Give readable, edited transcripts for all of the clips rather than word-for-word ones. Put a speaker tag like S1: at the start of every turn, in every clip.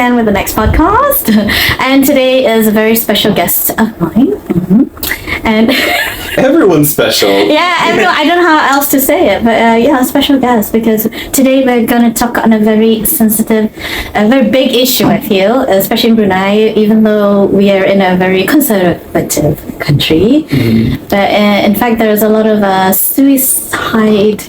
S1: again with the next podcast. And today is a very special guest of mine. And
S2: everyone's special.
S1: Yeah, everyone. I don't know how else to say it, but yeah, a special guest, because today we're going to talk on a very sensitive, a very big issue, I feel, especially in Brunei, even though we are in a very conservative country. But in fact, there's a lot of suicide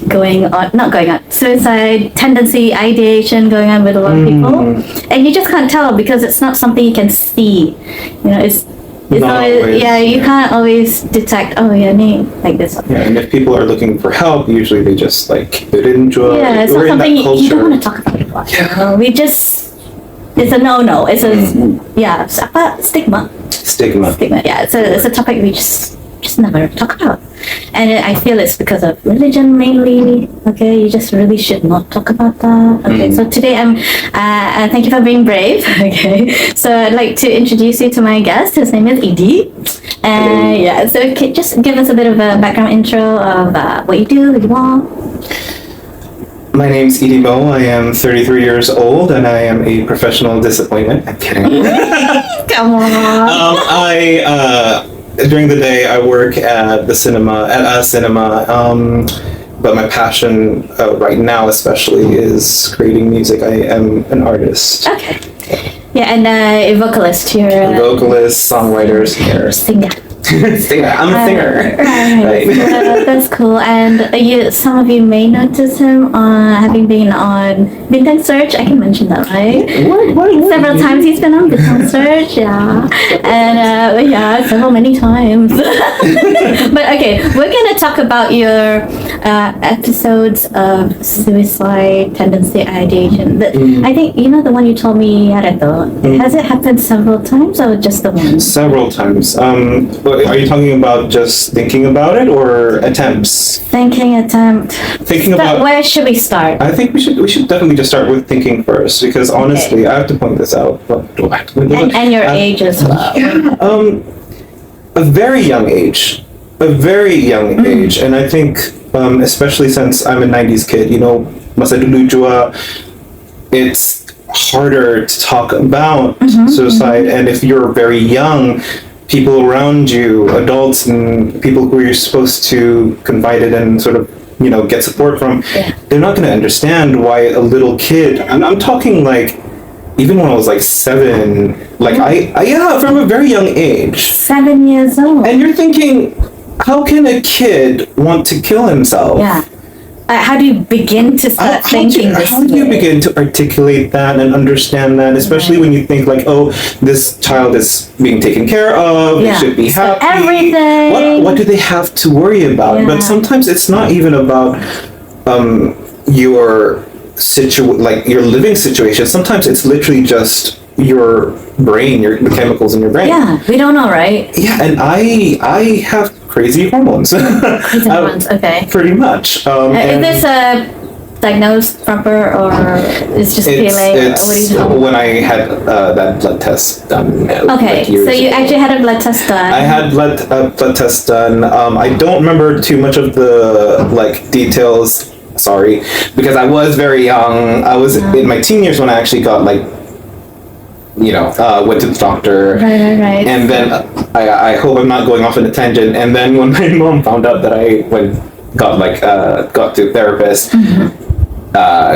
S1: tendency, ideation going on with a lot of people. And you just can't tell because it's not something you can see. You know, it's always, you can't always detect, like this.
S2: Yeah, and if people are looking for help, usually they just keep it in.
S1: It's not something you don't want to talk about.
S2: Yeah.
S1: It's a no-no. It's a stigma. Stigma, yeah. It's a topic we just never talk about. And I feel it's because of religion mainly. Okay, you just really should not talk about that. Okay, so today thank you for being brave. Okay, so I'd like to introduce you to my guest. His name is Iddie. So just give us a bit of a background intro of what you do, who you are.
S2: My name's IddieMo. I am 33 years old and I am a professional disappointment. I'm kidding.
S1: Come on.
S2: During the day, I work at a cinema, but my passion right now especially is creating music. I am an artist.
S1: Okay. Yeah, and a vocalist. You're a
S2: vocalist, songwriter, singer. Singer. I'm a singer.
S1: Right. That's cool. And some of you may notice him having been on Bintang Search. I can mention that, right?
S2: What?
S1: Several times he's been on Bintang Search, yeah. And several many times. But okay, we're gonna talk about your episodes of suicide tendency ideation. I think the one you told me, Yareto. Has it happened several times or just the one?
S2: Several times. Are you talking about just thinking about it or attempts?
S1: Thinking attempt. Where should we start?
S2: I think we should definitely just start with thinking first, because honestly, I have to point this out.
S1: And your age as well.
S2: Yeah, a very young age. And I think, especially since I'm a 90s kid, masa dulu jua, it's harder to talk about suicide. And if you're very young, people around you, adults and people who you're supposed to confide in and sort of, get support from, they're not going to understand why a little kid, I'm talking even when I was 7, from a very young age.
S1: 7 years old.
S2: And you're thinking, how can a kid want to kill himself?
S1: Yeah. How do you begin to start thinking this
S2: How do you begin to articulate that and understand that, especially when you think this child is being taken care of, they should be happy.
S1: Everything.
S2: What do they have to worry about? Yeah. But sometimes it's not even about your your living situation. Sometimes it's literally just your brain, the chemicals in your brain.
S1: Yeah, we don't know, right?
S2: Yeah, and I have crazy hormones.
S1: Crazy hormones, okay.
S2: Pretty much.
S1: Is this diagnosed proper or it's just feeling?
S2: When I had that blood test done.
S1: Okay, so you actually had a blood test done.
S2: I had blood test done. I don't remember too much of the details. Sorry, because I was very young. I was in my teen years when I actually got went to the doctor.
S1: Right.
S2: And then I hope I'm not going off on a tangent. And then when my mom found out that I got to a therapist,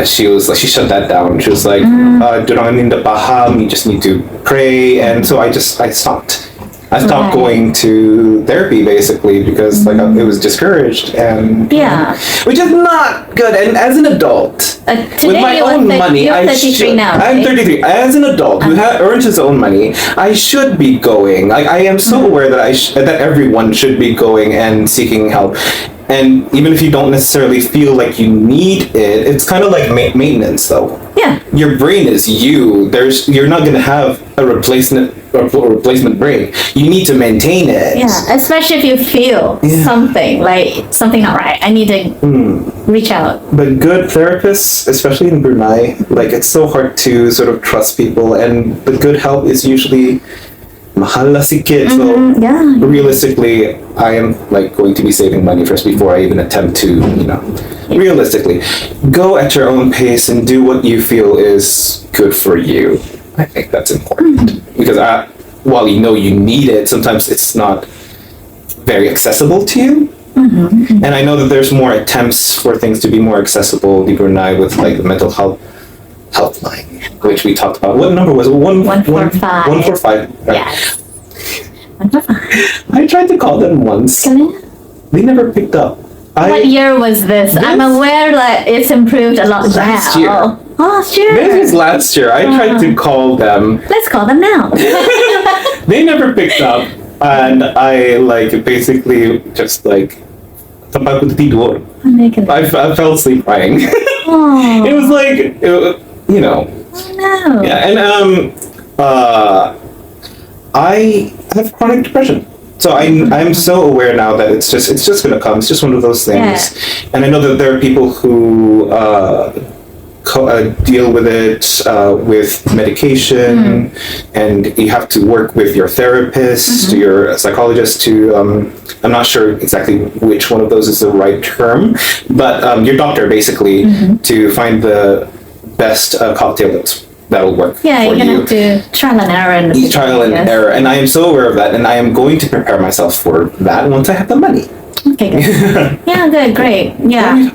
S2: she shut that down. She was like, "Dorang need paham, you just need to pray." And so I stopped. I stopped going to therapy basically because it was discouraged, and which is not good. And as an adult, with my own money,
S1: you're 33 now. Right?
S2: I'm 33. As an adult who earns his own money, I should be going. I am so aware that that everyone should be going and seeking help. And even if you don't necessarily feel like you need it, it's kind of like maintenance, though.
S1: Yeah.
S2: Your brain is you. You're not going to have a replacement brain. You need to maintain it.
S1: Yeah, especially if you feel something not right. I need to reach out.
S2: But good therapists, especially in Brunei, it's so hard to sort of trust people, and the good help is usually mahal lah sikit. So realistically, I am going to be saving money first before I even attempt to, realistically, go at your own pace and do what you feel is good for you. I think that's important because while you know you need it, sometimes it's not very accessible to you. And I know that there's more attempts for things to be more accessible in Brunei with like the mental health helpline, which we talked about. What number was it?
S1: 145.
S2: 145.
S1: Yes. 145.
S2: I tried to call them once. They never picked up.
S1: What year was this? I'm aware that it's improved a lot
S2: last
S1: now.
S2: year.
S1: Oh, last year?
S2: This was last year. I tried to call them.
S1: Let's call them now.
S2: They never picked up. And I like basically just like I fell asleep crying. It was like you know.
S1: Oh no.
S2: Yeah, and I have chronic depression. So I'm so aware now that it's just gonna come. It's just one of those things. Yeah. And I know that there are people who deal with it with medication, and you have to work with your therapist, your psychologist to, I'm not sure exactly which one of those is the right term, but your doctor basically to find the best cocktail that'll work for you.
S1: Yeah, you're gonna have to trial and error.
S2: Trial and error, and I am so aware of that, and I am going to prepare myself for that once I have the money.
S1: Okay, good. Yeah, good, great. Yeah.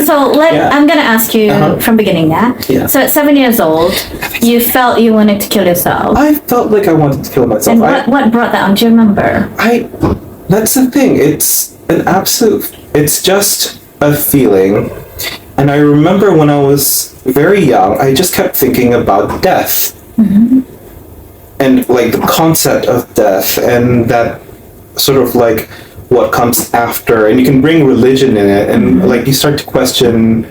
S1: So I'm gonna ask you from beginning. Yeah. So at 7 years old, you felt you wanted to kill yourself.
S2: I felt like I wanted to kill myself.
S1: And what brought that on? Do you remember?
S2: That's the thing. It's an absolute. It's just a feeling, and I remember when I was very young, I just kept thinking about death, and like the concept of death, and that sort of like what comes after, and you can bring religion in it, and like you start to question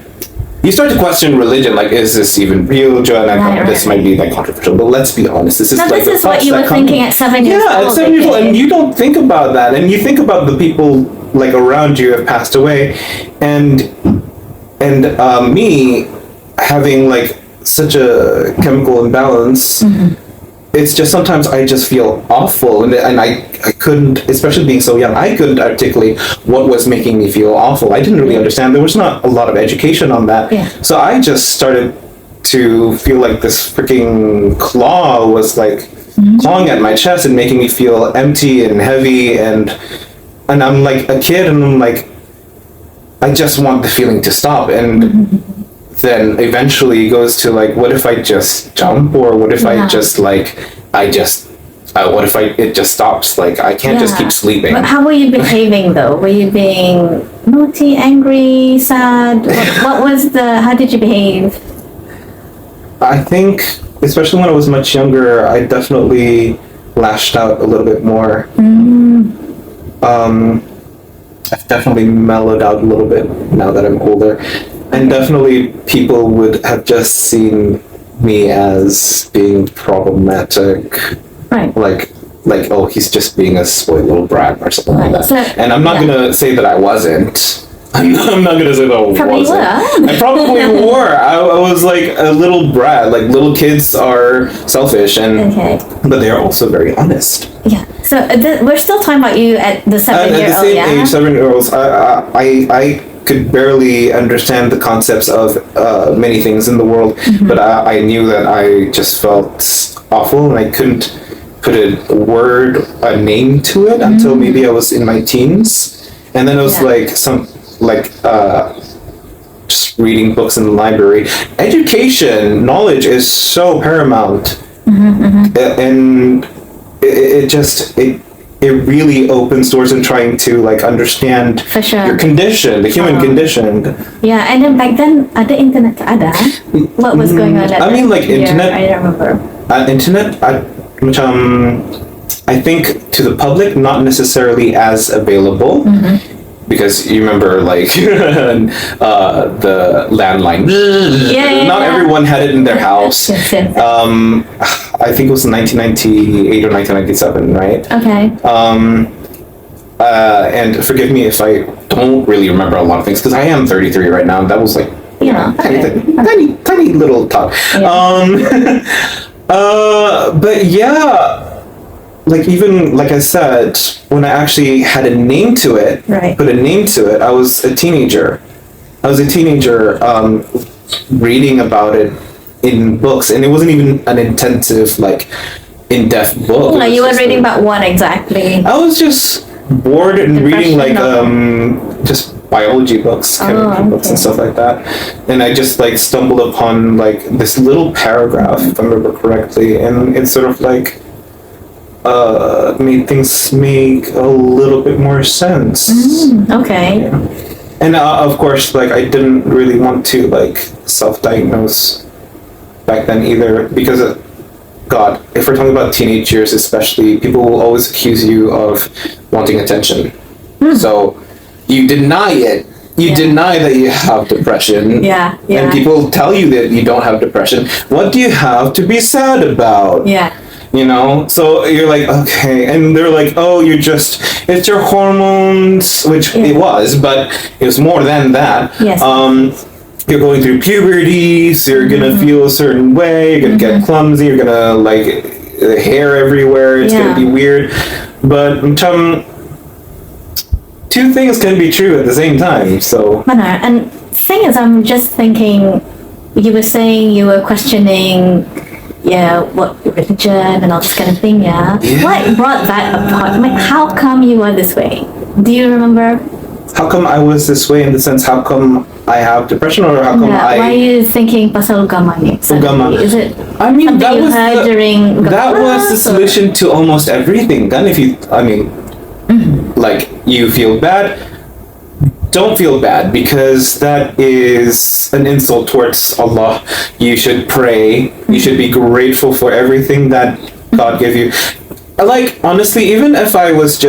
S2: religion, like, is this even real, Joe? And I thought this might be like controversial, but let's be honest, this is
S1: what you were thinking at 7 years old.
S2: Yeah, at 7 years old, and you don't think about that, and you think about the people like around you have passed away, and me having like such a chemical imbalance. It's just sometimes I just feel awful, and I couldn't, especially being so young, I couldn't articulate what was making me feel awful. I didn't really understand. There was not a lot of education on that.
S1: Yeah.
S2: So I just started to feel like this freaking claw was like clawing at my chest and making me feel empty and heavy, and I'm like a kid, and I'm like, I just want the feeling to stop, and then eventually goes to like, what if I just jump, or what if I just like, what if it just stops? Like, I can't just keep sleeping.
S1: But how were you behaving though? Were you being naughty, angry, sad? How did you behave?
S2: I think, especially when I was much younger, I definitely lashed out a little bit more. I've definitely mellowed out a little bit now that I'm older. And definitely people would have just seen me as being problematic.
S1: Right.
S2: Like, oh, he's just being a spoiled little brat or something like that.
S1: So,
S2: and I'm not going to say that I wasn't. I'm not going to say that I wasn't. I probably were. I was like a little brat. Like, little kids are selfish, but they're also very honest.
S1: Yeah. So we're still talking about you at the 7-year-old,
S2: At the same age, 7-year-olds, I could barely understand the concepts of many things in the world, but I knew that I just felt awful, and I couldn't put a name to it until maybe I was in my teens, and then it was just reading books in the library. Education, knowledge is so paramount, and it really opens doors in trying to like understand your condition, the human condition.
S1: Yeah, and then back then, ada internet ada. What was going on?
S2: Internet.
S1: I don't remember.
S2: Internet, I think to the public, not necessarily as available. Because you remember, like, the landline. Not everyone had it in their house. I think it was 1998 or 1997, right?
S1: Okay.
S2: And forgive me if I don't really remember a lot of things, because I am 33 right now. That was like, tiny little talk.
S1: Yeah.
S2: But yeah. Like, even, like I said, when I actually had a name to it, put a name to it, I was a teenager. Reading about it in books, and it wasn't even an intensive, like, in-depth book.
S1: Like you were reading about what exactly?
S2: I was just bored and reading like
S1: Depression
S2: just biology books, chemistry books and stuff like that. And I just like stumbled upon like this little paragraph, if I remember correctly, and it sort of like made things make a little bit more sense.
S1: Okay.
S2: Yeah. And of course, like I didn't really want to like self-diagnose back then either, because God, if we're talking about teenage years especially, people will always accuse you of wanting attention. So you deny it. You deny that you have depression.
S1: Yeah.
S2: And people tell you that you don't have depression. What do you have to be sad about?
S1: Yeah.
S2: You know? So you're like, okay. And they're like, oh, it's your hormones, which it was, but it was more than that.
S1: Yes.
S2: You're going through puberty, so you're gonna feel a certain way, you're gonna get clumsy, you're gonna like hair everywhere, it's gonna be weird. But two things can be true at the same time, so.
S1: And thing is, I'm just thinking, you were saying you were questioning, what religion and all this kind of thing, What brought that apart? Like, how come you were this way? Do you remember?
S2: How come I was this way in the sense, how come I have depression, or how come
S1: Why are you thinking pasal ugama ni?
S2: Ugama.
S1: Is it
S2: I mean, that
S1: you
S2: was
S1: heard during
S2: that was the solution to almost everything. Then if you, like, you feel bad, don't feel bad, because that is an insult towards Allah. You should pray. You should be grateful for everything that God gave you. Like, honestly, even if I was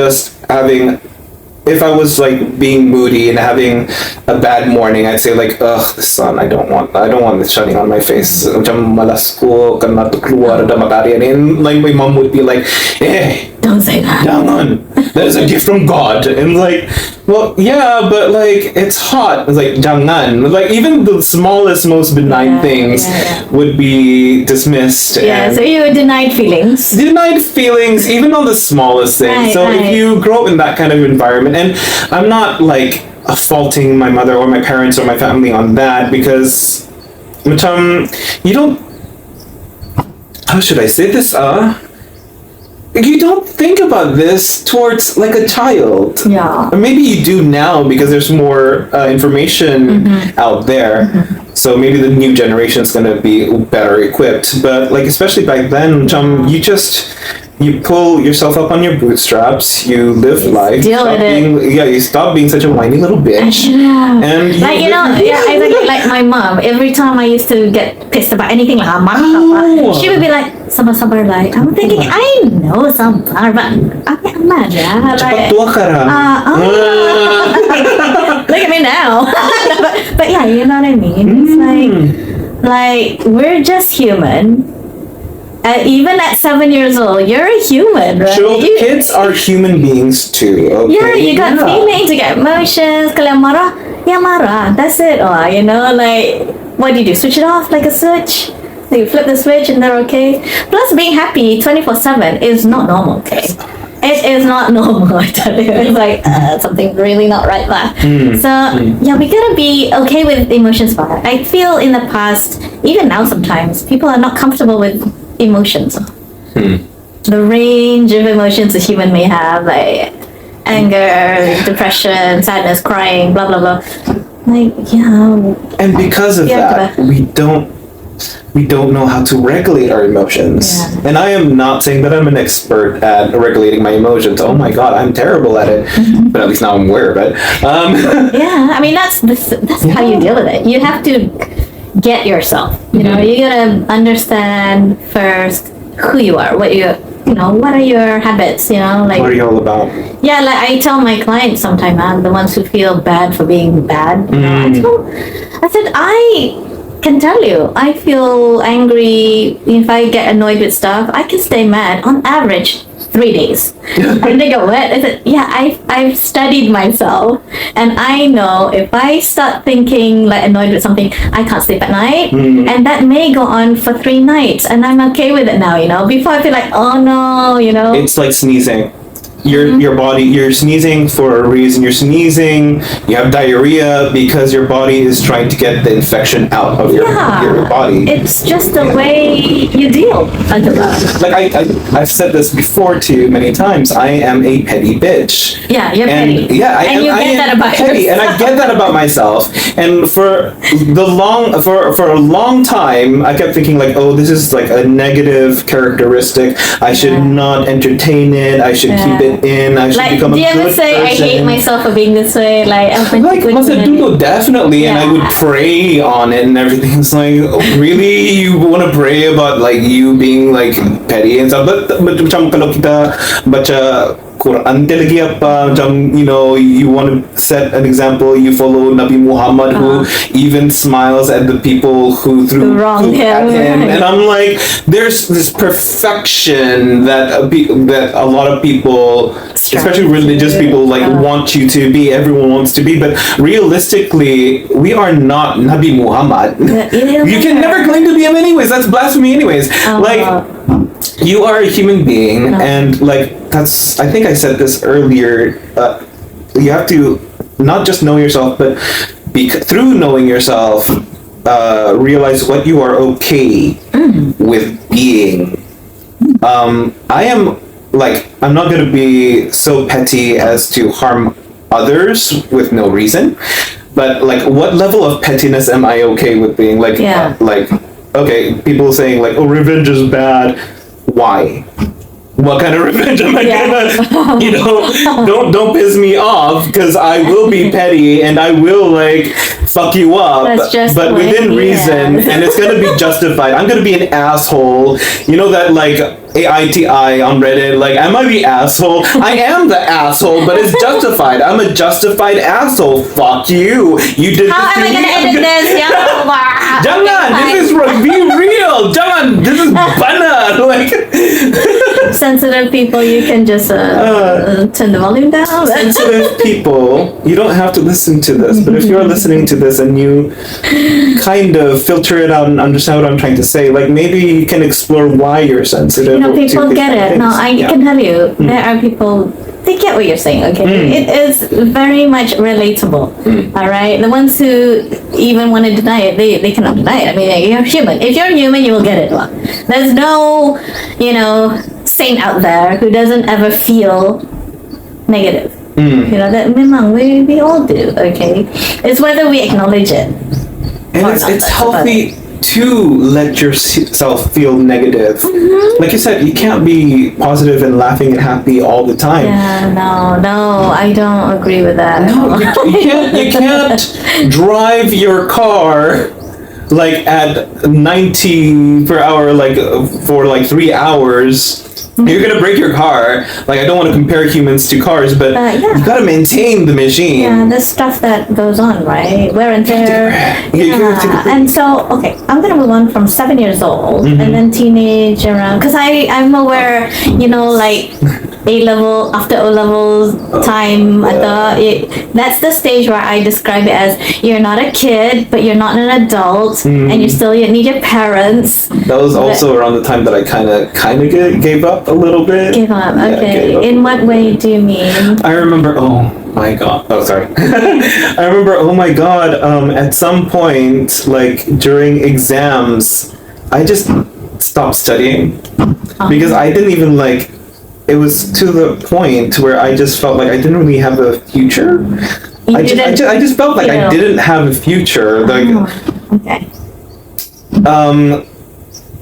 S2: like being moody and having a bad morning, I'd say like, ugh, the sun, I don't want this shining on my face. Macam malas ko, kana to keluar ada matahari. And like my mom would be like,
S1: don't say that.
S2: Jangan. That is a gift from God. And like, well, yeah, but like it's hot. It's like jangan. Like even the smallest, most benign things would be dismissed.
S1: So you were denied feelings.
S2: Denied feelings, even on the smallest things. If you grow up in that kind of environment, and I'm not like faulting my mother or my parents or my family on that, because you don't, how should I say this? You don't think about this towards like a child.
S1: Yeah.
S2: Or maybe you do now because there's more information out there. So maybe the new generation is going to be better equipped. But like, especially back then, you pull yourself up on your bootstraps, you live life.
S1: Deal with it.
S2: You stop being such a whiny little bitch. And
S1: like, exactly, like my mom, every time I used to get pissed about anything, like she would be like, sabar, like, I'm thinking, I know sabar, but I'm mad,
S2: Cepat tua ka ra.
S1: Look at me now. but yeah, you know what I mean? It's like we're just human. Even at 7 years old, you're a human, right?
S2: Sure, kids are human beings too. Okay?
S1: Yeah, you got feelings, you got emotions. Kalau marah, marah. That's it. Like, what do you do? Switch it off like a switch? So you flip the switch and they're okay. Plus, being happy 24/7 is not normal, okay? It is not normal, I tell you. It's like, something really not right there. So, we gotta be okay with emotions. But I feel in the past, even now sometimes, people are not comfortable with emotions. The range of emotions a human may have, like anger, depression, sadness, crying, blah, blah, blah. Like,
S2: And because of that, we don't know how to regulate our emotions. And I am not saying that I'm an expert at regulating my emotions. Oh my God, I'm terrible at it. But at least now I'm aware of it.
S1: I mean, that's how you deal with it. You have to get yourself. You gotta understand first who you are, what are your habits, like
S2: what are you all about?
S1: Yeah, like I tell my clients sometimes, the ones who feel bad for being bad, I said, I can tell you, I feel angry. If I get annoyed with stuff, I can stay mad on average 3 days. And they go, what? I said, I've studied myself, and I know if I start thinking like annoyed with something, I can't sleep at night, and that may go on for 3 nights, and I'm okay with it now. Before I feel like, oh no,
S2: It's like sneezing. your body, you're sneezing for a reason. You're sneezing, you have diarrhea because your body is trying to get the infection out of your body.
S1: It's just the way you deal under that.
S2: Like I've said this before to you many times. I am a petty bitch.
S1: Yeah, you're
S2: and,
S1: petty.
S2: Yeah,
S1: and you get that about
S2: petty, and I get that about myself. And for a long time, I kept thinking like, oh, this is like a negative characteristic. I should not entertain it. I should keep it in. I should
S1: like,
S2: become a good person.
S1: Do you ever say I hate myself for being this way? Like
S2: masa dulu, definitely, and I would pray on it and everything. It's like, oh, really, you want to pray about like you being like petty and stuff? But macam kalau kita baca Quran lagi apa, macam, you know, you want to set an example. You follow Nabi Muhammad, who even smiles at the people who threw poop at him, and I'm like, there's this perfection that a lot of people, especially religious people, like want you to be. Everyone wants to be, but realistically, we are not Nabi Muhammad. You can never claim to be him anyways. That's blasphemy anyways. Like, you are a human being, and like that's. I think I said this earlier. You have to not just know yourself, but through knowing yourself, realize what you are okay with being. I am like, I'm not going to be so petty as to harm others with no reason, but like, what level of pettiness am I okay with being? Like, like, okay, people saying like, oh, revenge is bad. Why? What kind of revenge am I gonna, you know, don't piss me off, because I will be petty and I will like fuck you up, but within reason, and it's gonna be justified. I'm gonna be an asshole, you know, that like AITI on Reddit, like, am I the asshole? I am the asshole, but it's justified. I'm a justified asshole. Fuck you. You did
S1: How
S2: this to
S1: am I
S2: me.
S1: gonna edit this?
S2: Jangan, this is be real. Jangan, this is banner. Like,
S1: sensitive people, you can just turn the volume down.
S2: Sensitive people, you don't have to listen to this, but if you're listening to this and you kind of filter it out and understand what I'm trying to say, like, maybe you can explore why you're sensitive.
S1: You know, people get it. No, I can tell you, there are people, they get what you're saying, okay? It is very much relatable, all right? The ones who even want to deny it, they cannot deny it. I mean, you're human. If you're human, you will get it. There's no, you know, saint out there who doesn't ever feel negative. You know, that memang we all do, okay? It's whether we acknowledge it.
S2: And it's healthy to let yourself feel negative. Like you said, you can't be positive and laughing and happy all the time.
S1: Yeah, no, I don't agree with that.
S2: No, you can't drive your car like at 90 per hour, like for like 3 hours. You're gonna break your car. Like, I don't want to compare humans to cars, but you gotta maintain the machine.
S1: Yeah, there's stuff that goes on, right? Wear and tear. And so, okay, I'm gonna move on from 7 years old and then teenage around, because I'm aware, you know, like A-level, after O-level time, that's the stage where I describe it as you're not a kid, but you're not an adult, and you still need your parents.
S2: That was also around the time that I kind of gave up a little bit.
S1: Give up, okay. Gave up. In what way do you mean?
S2: I remember, oh my god, oh sorry. I remember, oh my god, at some point, like during exams, I just stopped studying because I didn't even like, it was to the point where I just felt like I didn't really have a future. I just felt like I didn't have a future. Like,
S1: okay.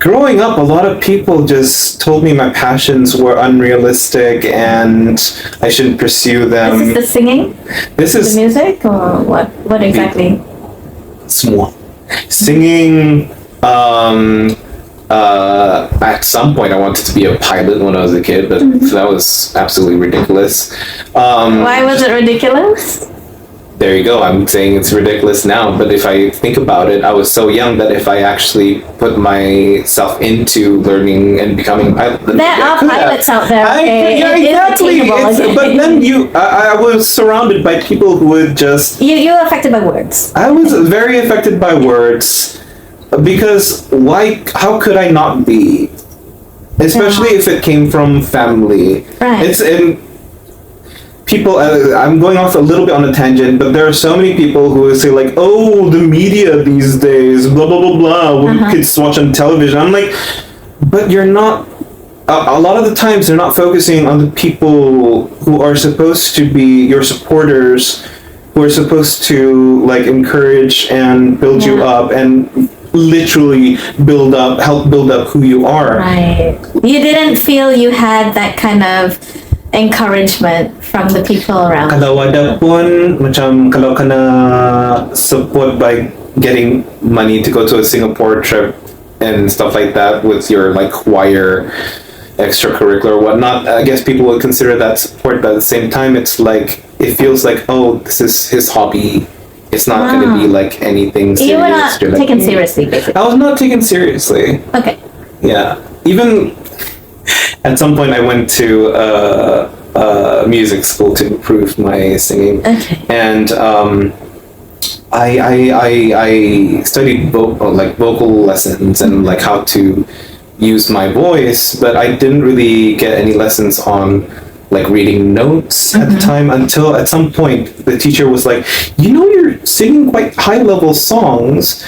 S2: Growing up, a lot of people just told me my passions were unrealistic and I shouldn't pursue them.
S1: This is the singing?
S2: This is
S1: the music, or what? What exactly?
S2: Small. Singing. At some point, I wanted to be a pilot when I was a kid, but that was absolutely ridiculous.
S1: Why was it ridiculous?
S2: There you go. I'm saying it's ridiculous now, but if I think about it, I was so young that if I actually put myself into learning and becoming a pilot,
S1: there are pilots out there. Okay?
S2: Yeah, exactly. But then I was surrounded by people who would just.
S1: You were affected by words.
S2: I was very affected by words, because why? How could I not be? Especially if it came from family.
S1: Right.
S2: people, I'm going off a little bit on a tangent, but there are so many people who say like, oh, the media these days, blah, blah, blah, blah, what kids watch on television. I'm like, but you're not, a lot of the times they're not focusing on the people who are supposed to be your supporters, who are supposed to like encourage and build you up and literally help build up who you are.
S1: Right. You didn't feel you had that kind of encouragement from the people around.
S2: Kalau ada pun macam kalau kena support by getting money to go to a Singapore trip and stuff like that with your like choir extracurricular or whatnot, I guess people would consider that support, but at the same time it's like it feels like, oh, this is his hobby. It's not going to be like anything serious.
S1: You were not taken seriously, basically.
S2: I was not taken seriously.
S1: Okay. Yeah.
S2: Even at some point I went to music school to improve my singing.
S1: Okay.
S2: And I studied vocal lessons and like how to use my voice, but I didn't really get any lessons on like reading notes at the time, until at some point the teacher was like, you know, you're singing quite high level songs,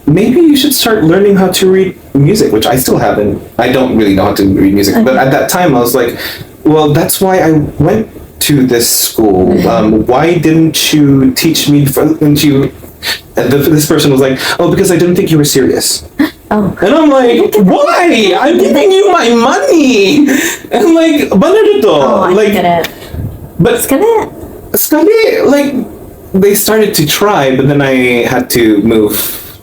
S2: maybe you should start learning how to read music, which I still haven't. I don't really know how to read music, but at that time I was like, well, that's why I went to this school. Why didn't you teach me? This person was like, oh, because I didn't think you were serious. Oh. And I'm like, why? I'm giving you my money. And I'm like,
S1: I
S2: like,
S1: get it.
S2: But sekali, like, they started to try, but then I had to move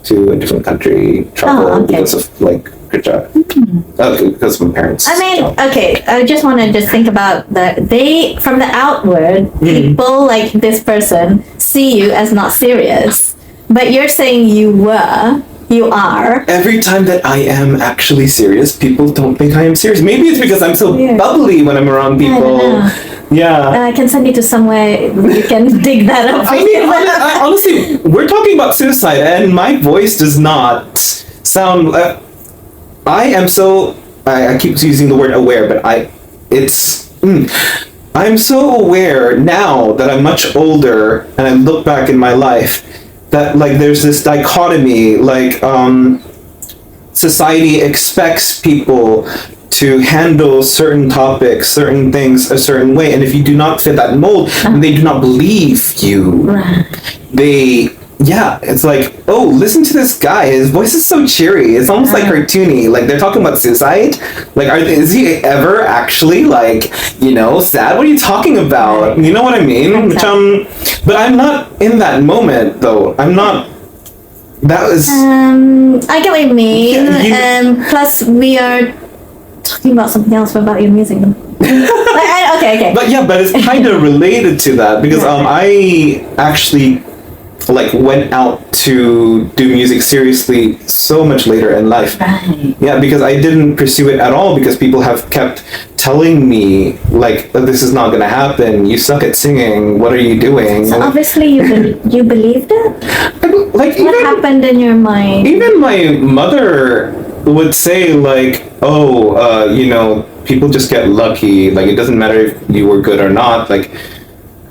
S2: to a different country, travel because of like kerja, because of my parents.
S1: I mean, okay, I just want to think about from the outward, people like this person see you as not serious, but you're saying you are.
S2: Every time that I am actually serious, people don't think I am serious. Maybe it's because I'm so bubbly when I'm around people.
S1: I can send you to somewhere you can dig that up.
S2: I mean, honestly, we're talking about suicide, and my voice does not sound. I keep using the word aware, but I'm so aware now that I'm much older, and I look back in my life, that like there's this dichotomy, like society expects people to handle certain topics, certain things a certain way, and if you do not fit that mold, they do not believe you. It's like, oh, listen to this guy, his voice is so cheery, it's almost like cartoony, like they're talking about suicide, like is he ever actually like, you know, sad? What are you talking about? You know what I mean? But I'm not in that moment though. I'm not. That was
S1: I get what you mean. Plus we are talking about something else about your music. Okay.
S2: But it's kind of related to that, because I actually like went out to do music seriously so much later in life. Because I didn't pursue it at all, because people have kept telling me like, this is not gonna happen, you suck at singing, what are you doing?
S1: So obviously you believed it? Like, what happened in your mind?
S2: Even my mother would say like, oh, you know, people just get lucky, like it doesn't matter if you were good or not, like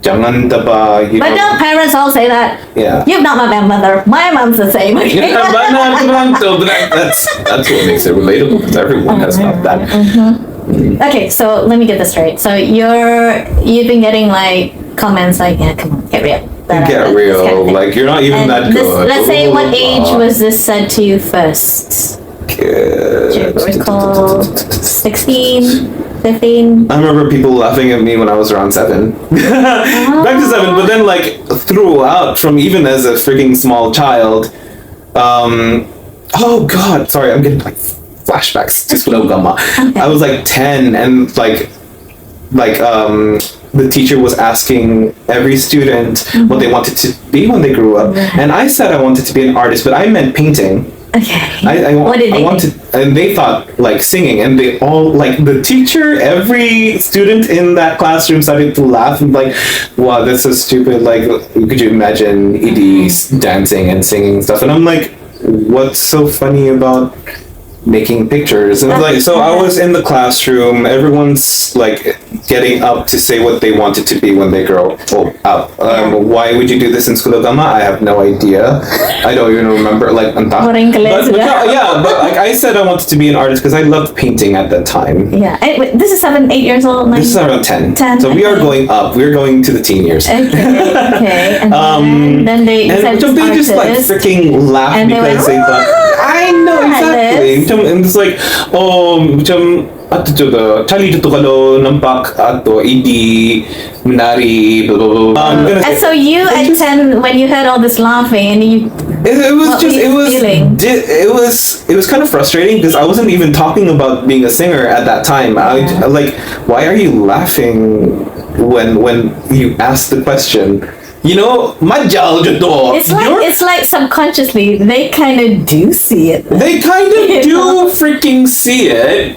S2: jangan taba, you
S1: but
S2: know.
S1: don't parents all say that?
S2: Yeah.
S1: You've not met my mother. My mom's the same. Okay?
S2: That's what makes it relatable, because everyone has felt that.
S1: Okay, so let me get this straight. So you've been getting like comments like, yeah, come on, get real.
S2: Get real. Kind of like you're not even that good.
S1: Let's say, what age was this said to you first? Do you recall 16? 15?
S2: I remember people laughing at me when I was around 7. Back to 7, but then like throughout, from even as a freaking small child, oh god, sorry, I'm getting like flashbacks to slow gamma. I was like 10, and like the teacher was asking every student what they wanted to be when they grew up, and I said I wanted to be an artist, but I meant painting.
S1: Okay. What did they
S2: wanted, and they thought like singing, and they all like the teacher. Every student in that classroom started to laugh and like, "Wow, that's so stupid!" Like, could you imagine Eddie dancing and singing stuff? And I'm like, "What's so funny about making pictures. And like, so I was in the classroom, everyone's like getting up to say what they wanted to be when they grow up. Why would you do this in school of Gama? I have no idea. I don't even remember, like, but like I said I wanted to be an artist because I loved painting at that time.
S1: Yeah. This is 7, 8 years old? 9?
S2: This is around 10. So we are going up. We're going to the teen years.
S1: Okay. And then they said
S2: so they just like freaking laughed because they thought, I know exactly. And it's like, ato to Charlie to kalo nampak ato Idi Minari blah blah blah.
S1: And so you at 10 when you heard all this laughing and you
S2: it was kind of frustrating because I wasn't even talking about being a singer at that time. I like, why are you laughing when you ask the question? You know,
S1: it's like subconsciously they kind of do see it.
S2: They kind of do freaking see it,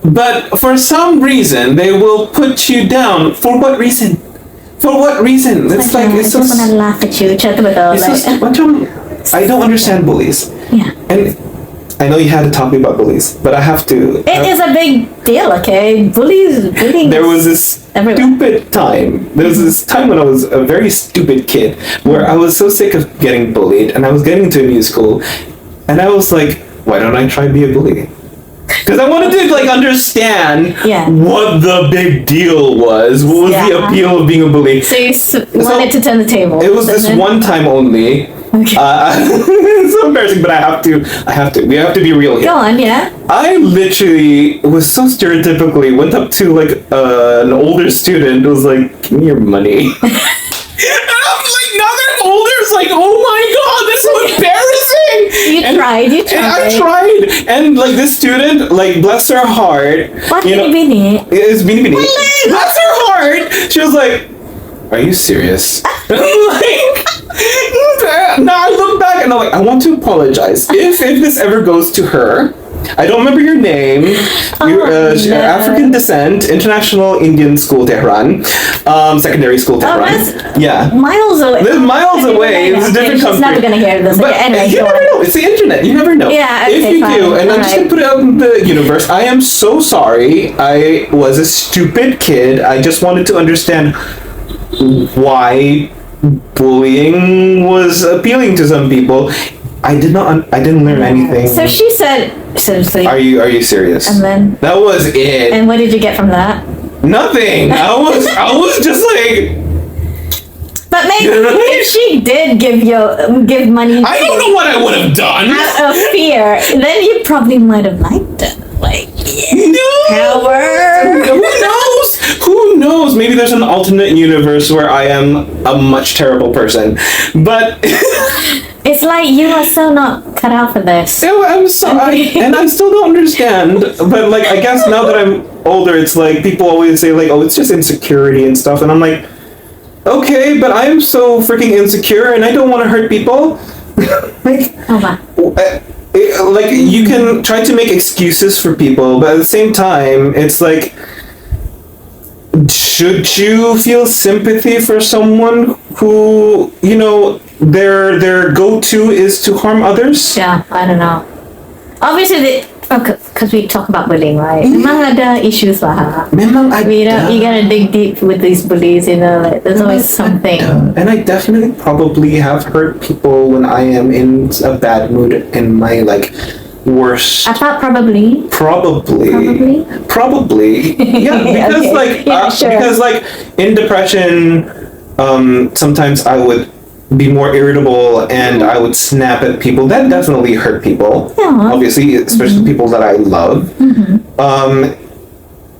S2: but for some reason they will put you down. For what reason? For what reason? It's like
S1: it's just want to laugh at you.
S2: I don't understand bullies.
S1: Yeah.
S2: And I know you had to talk to me about bullies, but I have to.
S1: It is a big deal, okay? Bullying.
S2: There was this stupid time. There was this time when I was a very stupid kid where I was so sick of getting bullied, and I was getting into a new school, and I was like, why don't I try to be a bully? Because I wanted to like understand what the big deal was. What was the appeal of being a bully?
S1: So you wanted to turn the table.
S2: It was this one time only. Okay. It's so embarrassing, but I have to. We have to be real here.
S1: Go on, yeah.
S2: I literally was so stereotypically went up to like an older student. Was like, "Give me your money." And I'm like, now that I'm older, it's like, oh my god, that's so embarrassing.
S1: You tried.
S2: And I tried, and like this student, like bless her heart.
S1: What Bini?
S2: It's Bini. Bless her heart. She was like, are you serious? Now I look back and I'm like, I want to apologize. If this ever goes to her, I don't remember your name. You're African descent, International Indian School, Tehran, secondary school, Tehran.
S1: Miles away.
S2: Miles away. It's a different country.
S1: She's never gonna hear this.
S2: But
S1: anyway,
S2: you never know. It's the internet. You never know.
S1: Yeah.
S2: If you do, and I'm just gonna put it out in the universe. I am so sorry. I was a stupid kid. I just wanted to understand why bullying was appealing to some people. I didn't learn anything.
S1: So she said, seriously.
S2: Are you serious?
S1: And then
S2: that was it.
S1: And what did you get from that?
S2: Nothing. I was just like.
S1: But maybe if she did give money,
S2: I don't know what I would have done
S1: out of fear. Then you probably might have liked it. Like, power.
S2: Who knows? Maybe there's an alternate universe where I am a much terrible person. But
S1: it's like you are so not cut out for this.
S2: I'm sorry, and I still don't understand. But like, I guess now that I'm older, it's like people always say like, oh, it's just insecurity and stuff, and I'm like, okay, but I'm so freaking insecure, and I don't want to hurt people. Like, like you can try to make excuses for people, but at the same time, it's like, should you feel sympathy for someone who, you know, their go-to is to harm others?
S1: Yeah, I don't know. Obviously, because we talk about bullying, right? Memang ada issues lah.
S2: Memang ada.
S1: You gotta dig deep with these bullies, you know, like there's always something.
S2: And I definitely probably have hurt people when I am in a bad mood in my like worst.
S1: I thought probably.
S2: Yeah, because because like in depression, sometimes I would be more irritable and I would snap at people. That definitely hurt people. Yeah. Obviously, especially people that I love.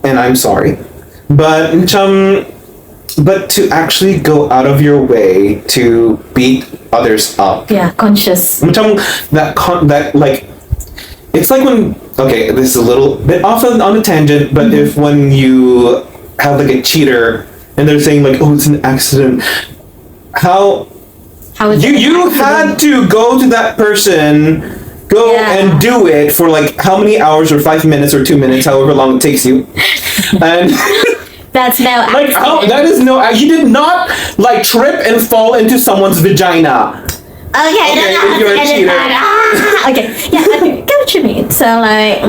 S2: And I'm sorry, but to actually go out of your way to beat others up.
S1: Yeah, conscious.
S2: That like. It's like when, okay, this is a little bit off on a tangent, but if when you have like a cheater and they're saying like, oh, it's an accident, how is you had to go to that person, and do it for like how many hours or 5 minutes or 2 minutes, however long it takes you, and
S1: that's no
S2: like that is no. You did not like trip and fall into someone's vagina.
S1: Okay,
S2: if you're a cheater.
S1: Okay, yeah, I get what you mean. So like,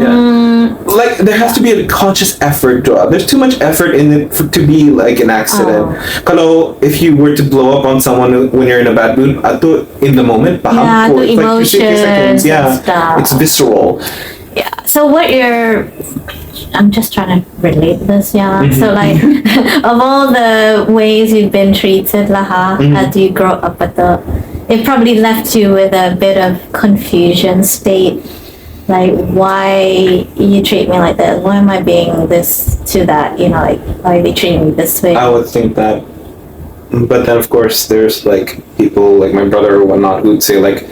S2: like there has to be a conscious effort. There's too much effort in it to be like an accident. Kalau if you were to blow up on someone when you're in a bad mood, atau in the moment,
S1: yeah, the
S2: it's like 50
S1: emotions,
S2: seconds. Yeah,
S1: and stuff.
S2: it's visceral.
S1: Yeah. So I'm just trying to relate this, yeah.
S2: Mm-hmm.
S1: So like, of all the ways you've been treated, as you grow up it probably left you with a bit of confusion state. Like, why you treat me like that? Why am I being this to that? You know, like, why are they treating me this way?
S2: I would think that. But then, of course, there's like people like my brother or whatnot who'd say like,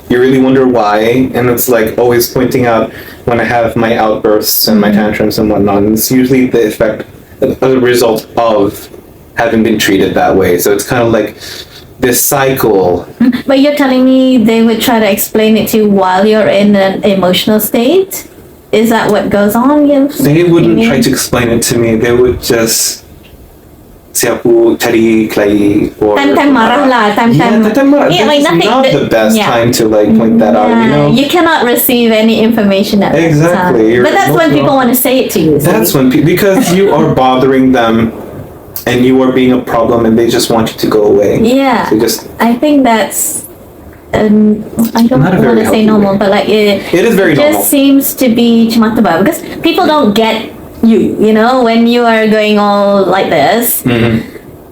S2: you really wonder why? And it's like always pointing out when I have my outbursts and my tantrums and whatnot. And it's usually the effect, a result of having been treated that way. So it's kind of like this cycle.
S1: But you're telling me they would try to explain it to you while you're in an emotional state? Is that what goes on?
S2: They wouldn't try to explain it to me. They would just siapu cari klay or
S1: time marah lah, time
S2: marah.
S1: Yeah, like
S2: It's
S1: nothing.
S2: not the best time to like point that out, you know.
S1: You cannot receive any information at that time. But that's when people want to say it to you.
S2: That's when because you are bothering them, and you are being a problem, and they just want you to go away.
S1: Yeah,
S2: so just
S1: I think that's. I don't want to say normal, but like it
S2: is very normal.
S1: Just seems to be cimataba because people don't get you know, when you are going all like this,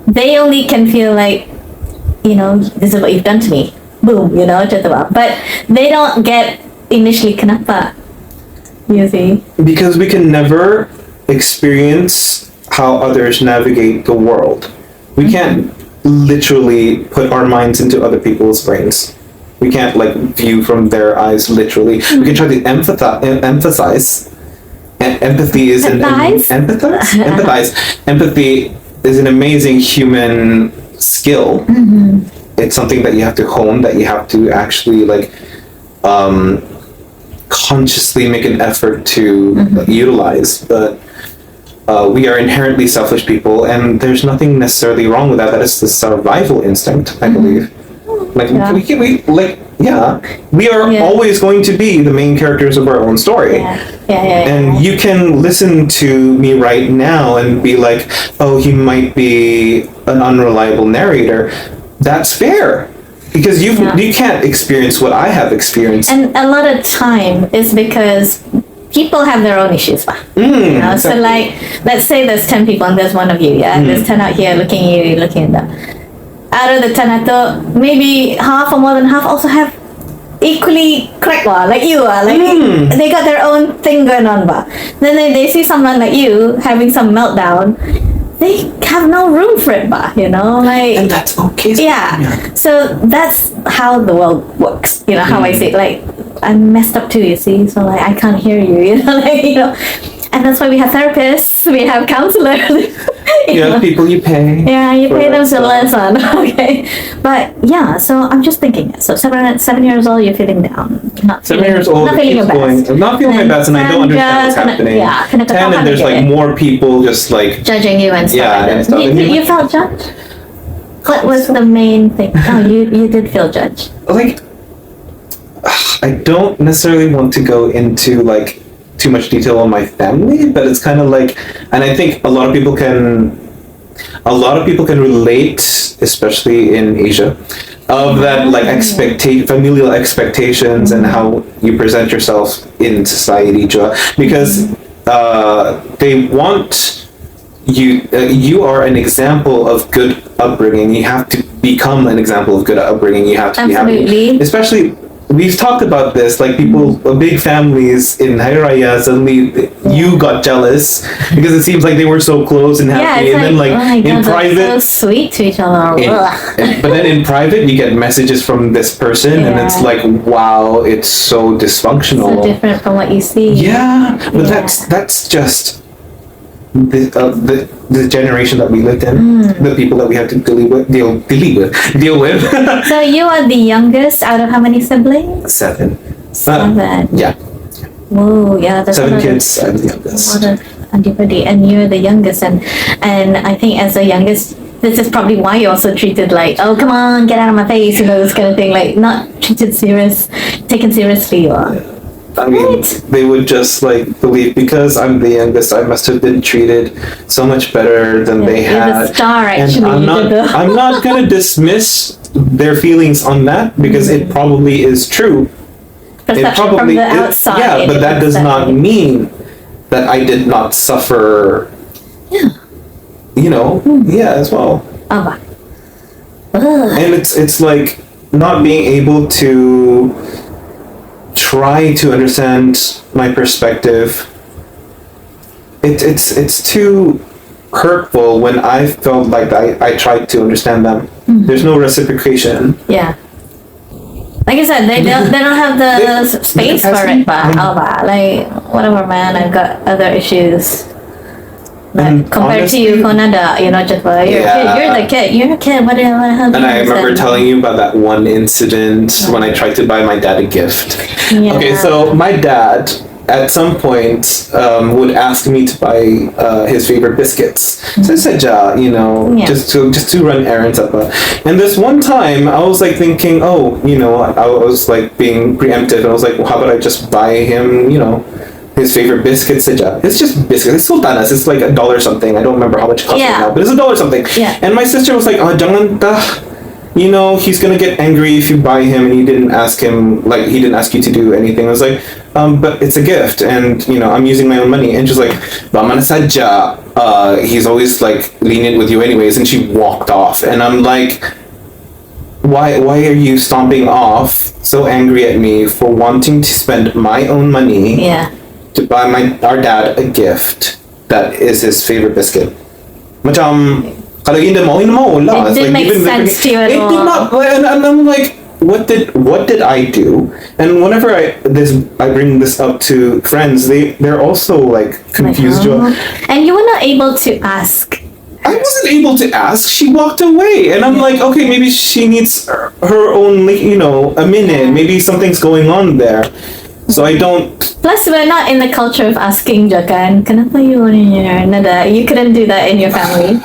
S1: they only can feel like, you know, this is what you've done to me. Boom, you know, but they don't get initially kenapa, you see.
S2: Because we can never experience how others navigate the world. We can't literally put our minds into other people's brains. We can't like view from their eyes literally. We can try to emphasize. Empathy is empathize. Empathy is an amazing human skill. It's something that you have to hone, that you have to actually like consciously make an effort to utilize. But we are inherently selfish people, and there's nothing necessarily wrong with that. That is the survival instinct, I believe. Like we are always going to be the main characters of our own story. And you can listen to me right now and be like, oh, he might be an unreliable narrator. That's fair. Because you can't experience what I have experienced.
S1: And a lot of time is because people have their own issues. You know? Exactly. So like, let's say there's 10 people and there's one of you, there's 10 out here looking at you, looking at them. Out of the 10, I thought maybe half or more than half also have equally crack like you are. Like they got their own thing going on. Then they see someone like you having some meltdown. They have no room for it, you know, like.
S2: And that's okay.
S1: Yeah. So that's how the world works. You know how I say it, like I'm messed up too. You see, so like I can't hear you. You know, like and that's why we have therapists, we have counselors.
S2: You have people you pay.
S1: Yeah, you pay them to listen. Okay, but yeah. So I'm just thinking. So 7 years old, you're feeling down. Not
S2: 7 years old,
S1: not feeling your best.
S2: I'm not feeling my best, and I don't understand what's happening. 10, and there's like more people just like
S1: judging you and stuff.
S2: Yeah, and stuff.
S1: You felt judged. What was the main thing? Oh, you did feel judged.
S2: Like, I don't necessarily want to go into like too much detail on my family, but it's kind of like, and I think a lot of people can relate, especially in Asia, of that like familial expectations and how you present yourself in society, because they want you are an example of good upbringing. You have to become an example of good upbringing. You have to be happy, especially. We've talked about this, like people, big families in Hari Raya, suddenly you got jealous because it seems like they were so close and happy, and then like in private,
S1: so sweet to each other.
S2: But then in private, you get messages from this person, and it's like, wow, it's so dysfunctional.
S1: So different from what you see.
S2: Yeah, but that's just the generation that we lived in, the people that we have to deal with.
S1: So you are the youngest out of how many siblings?
S2: 7.
S1: 7.
S2: Yeah.
S1: Whoa, yeah. That's
S2: 7 kids. I'm the youngest.
S1: And you're the youngest, and I think as the youngest, this is probably why you also treated like, oh, come on, get out of my face, this kind of thing, like not taken seriously or.
S2: I mean, they would just like believe because I'm the youngest, I must have been treated so much better than they had.
S1: You're the star, actually.
S2: And I'm not gonna dismiss their feelings on that because it probably is true.
S1: Perception from the outside.
S2: Yeah, but that does not mean that I did not suffer.
S1: Yeah.
S2: As well. And it's like not being able to try to understand my perspective. It's too hurtful when I felt like I tried to understand them. There's no reciprocation.
S1: Yeah. Like I said, they don't have the space for it, but like whatever, man. I've got other issues. But compared to you, Konada, just like you're the kid. You're a kid. What happened?
S2: And I remember telling you about that one incident when I tried to buy my dad a gift.
S1: Yeah.
S2: Okay, so my dad at some point would ask me to buy his favorite biscuits. So I said, just to run errands up. And this one time, I was like thinking, I was like being preemptive, and I was like, well, how about I just buy him, his favorite biscuits? It's just biscuits. It's sultanas. It's like $1 something. I don't remember how much it costs right now, but it's $1 something.
S1: Yeah.
S2: And my sister was like, oh, jangan ta. He's gonna get angry if you buy him, and he didn't ask you to do anything. I was like, but it's a gift, and I'm using my own money. And she's like, "Baman sadya, he's always like lenient with you anyways." And she walked off, and I'm like, why are you stomping off so angry at me for wanting to spend my own money to buy our dad a gift that is his favorite biscuit? Kalau hindi mo, wala.
S1: It didn't make sense to you at all.
S2: It did not, and I'm like, what did I do? And whenever I bring this up to friends, they're also like confused.
S1: And you were not able to ask.
S2: I wasn't able to ask. She walked away, and I'm like, okay, maybe she needs her own, a minute. Maybe something's going on there. So I don't.
S1: Plus, we're not in the culture of asking, Jakan. Kenapa you couldn't do that in your family.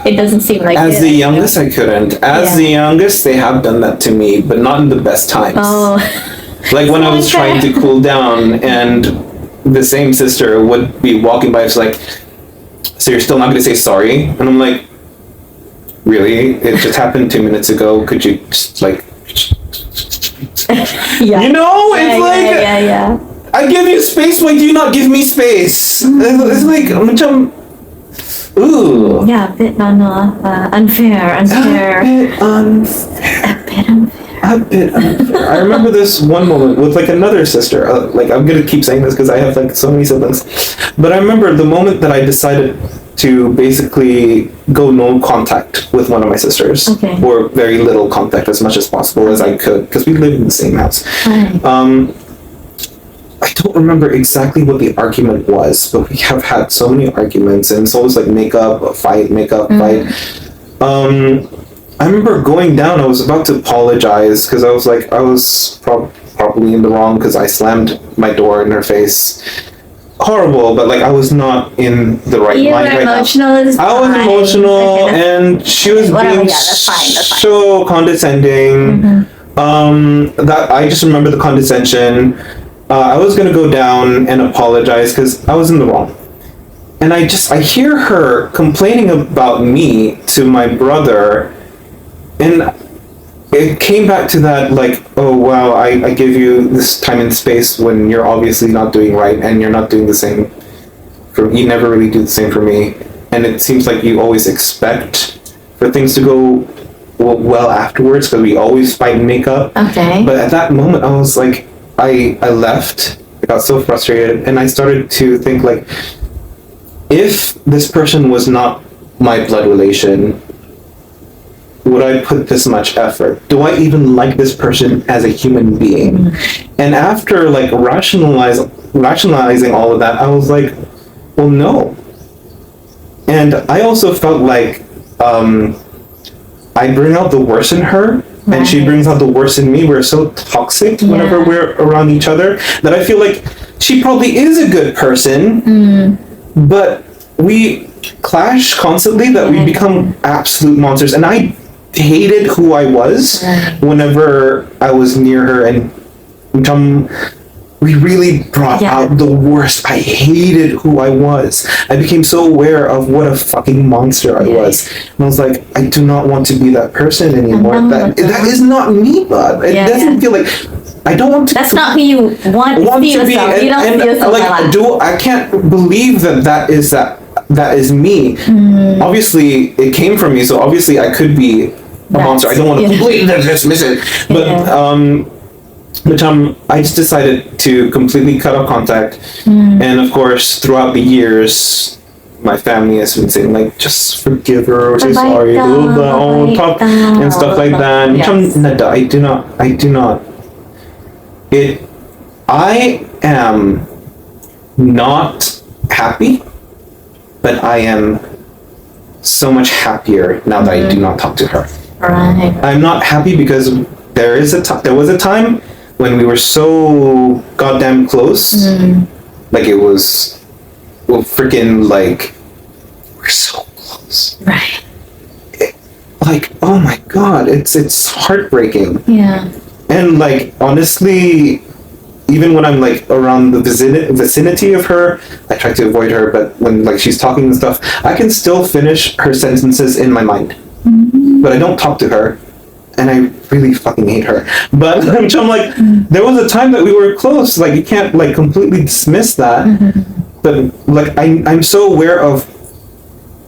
S1: It doesn't seem like
S2: As the youngest, I couldn't. As the youngest, they have done that to me, but not in the best times.
S1: Oh.
S2: Like when I was trying to cool down, and the same sister would be walking by, it's like, so you're still not going to say sorry? And I'm like, really? It just happened 2 minutes ago. Could you just like...
S1: Yeah.
S2: I give you space, why do you not give me space? It's like, ooh.
S1: Yeah, a bit unfair.
S2: A bit unfair. I remember this one moment with like another sister. I'm gonna keep saying this because I have like so many siblings. But I remember the moment that I decided to basically go no contact with one of my sisters, or very little contact, as much as possible as I could, because we lived in the same house. I don't remember exactly what the argument was, but we have had so many arguments, and it's always like make up, fight. I remember going down, I was about to apologize, because I was like, I was probably in the wrong, because I slammed my door in her face. Horrible, but like I was not in the right mind right now. I was emotional, and she was being so condescending. That I just remember the condescension. I was gonna go down and apologize because I was in the wrong, and I hear her complaining about me to my brother, and it came back to that, like, oh wow, I give you this time and space when you're obviously not doing right, and you're not doing the same you never really do the same for me, and it seems like you always expect for things to go well afterwards, because we always fight and make up. But at that moment I was like, I left. I got so frustrated, and I started to think, like, if this person was not my blood relation, would I put this much effort? Do I even like this person as a human being? And after like rationalizing all of that, I was like, well, no. And I also felt like I bring out the worst in her, and she brings out the worst in me. We're so toxic whenever we're around each other that I feel like she probably is a good person, but we clash constantly that we become absolute monsters. And I hated who I was whenever I was near her, and we really brought out the worst. I hated who I was. I became so aware of what a fucking monster I was. And I was like, I do not want to be that person anymore. That is not me, bud. It doesn't feel like... I don't want to...
S1: That's not who you want to be yourself. You don't see yourself like that.
S2: I can't believe that is me. Obviously, it came from me, so obviously I could be a monster. I don't want to completely dismiss it. But I just decided to completely cut off contact. And of course, throughout the years, my family has been saying, like, just forgive her, or say sorry, talk, and stuff like that. I do not. I am not happy, but I am so much happier now that I do not talk to her.
S1: Right.
S2: I'm not happy because there was a time when we were so goddamn close. Like, it was freaking, like, we're so close.
S1: Right.
S2: Like, oh my god, it's heartbreaking.
S1: Yeah.
S2: And, like, honestly, even when I'm, like, around the vicinity of her, I try to avoid her, but when, like, she's talking and stuff, I can still finish her sentences in my mind. But I don't talk to her, and I really fucking hate her. But I'm like, there was a time that we were close. Like, you can't, like, completely dismiss that. But, like, I'm so aware of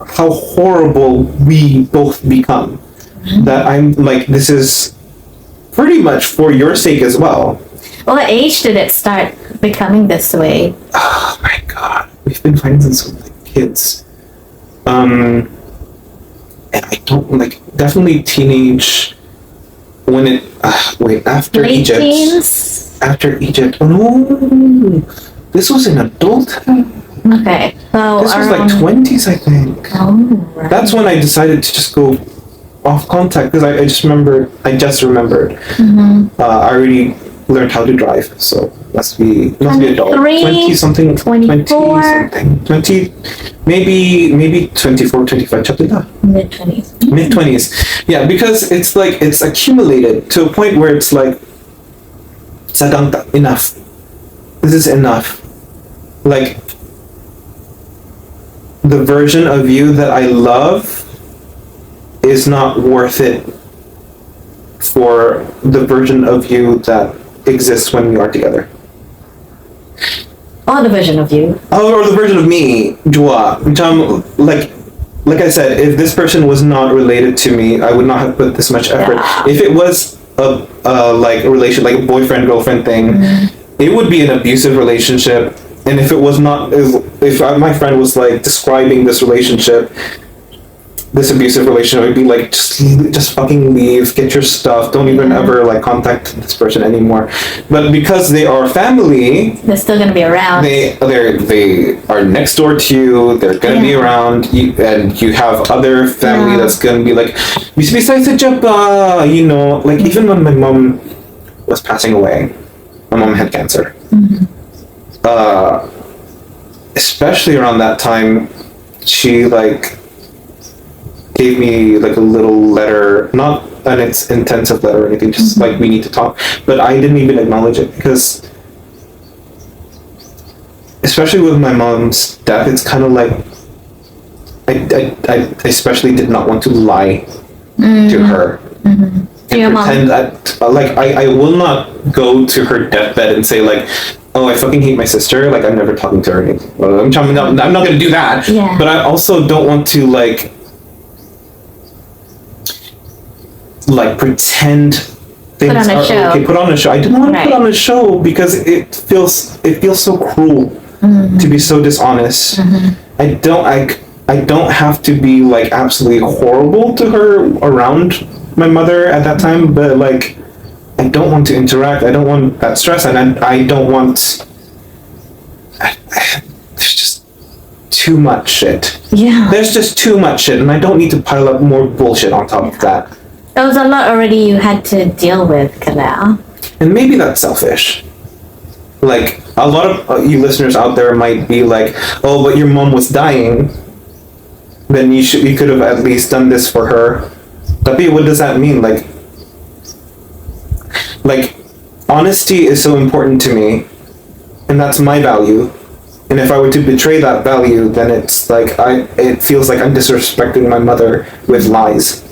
S2: how horrible we both become that I'm like, this is pretty much for your sake as well.
S1: What age did it start becoming this way?
S2: Oh my god, we've been friends since we were like kids. And I don't like, definitely teenage. When it after
S1: Late
S2: Egypt.
S1: teens?
S2: After Egypt. Oh no, this was in adulthood.
S1: Okay, so
S2: this was like 20s, I think.
S1: Oh, right.
S2: That's when I decided to just go off contact, because I just remembered. I already learned how to drive, so must be adult. 20 something,
S1: 24,
S2: 20, maybe 24, 25.
S1: mid-20s.
S2: Mid-20s. Yeah, because it's like, it's accumulated to a point where it's like, sadang enough. This is enough. Like, the version of you that I love is not worth it for the version of you that exists when we are together.
S1: Or the version of you.
S2: Oh, or the version of me, Jua. Like I said, if this person was not related to me, I would not have put this much effort.
S1: Yeah.
S2: If it was a relation, like a boyfriend-girlfriend thing, it would be an abusive relationship. And if it was not, if my friend was like describing this relationship, this abusive relationship, I'd be like, just fucking leave, get your stuff, don't even ever like contact this person anymore. But because they are family,
S1: they're still gonna be around.
S2: They are next door to you. They're gonna be around you, and you have other family that's gonna be like, besides the japa, you know, like even when my mom was passing away, my mom had cancer. Especially around that time, she like gave me like a little letter, not an intensive letter or anything, just like, we need to talk. But I didn't even acknowledge it, because especially with my mom's death, it's kind of like I especially did not want to lie to her and pretend that I will not go to her deathbed and say like, oh, I fucking hate my sister, like I'm never talking to her anymore. I'm not gonna do that. But I also don't want to like pretend things
S1: put on a show.
S2: Okay. Put on a show. I didn't want to put on a show because it feels so cruel to be so dishonest. I don't have to be like absolutely horrible to her around my mother at that time, but like I don't want to interact. I don't want that stress, and I don't want. There's just too much shit.
S1: Yeah.
S2: There's just too much shit, and I don't need to pile up more bullshit on top of that.
S1: There was a lot already you had to deal with, Kalea.
S2: And maybe that's selfish. Like, a lot of you listeners out there might be like, oh, but your mom was dying. then you could have at least done this for her. Tapi what does that mean? Like honesty is so important to me, and that's my value. And if I were to betray that value, then it's like it feels like I'm disrespecting my mother with lies.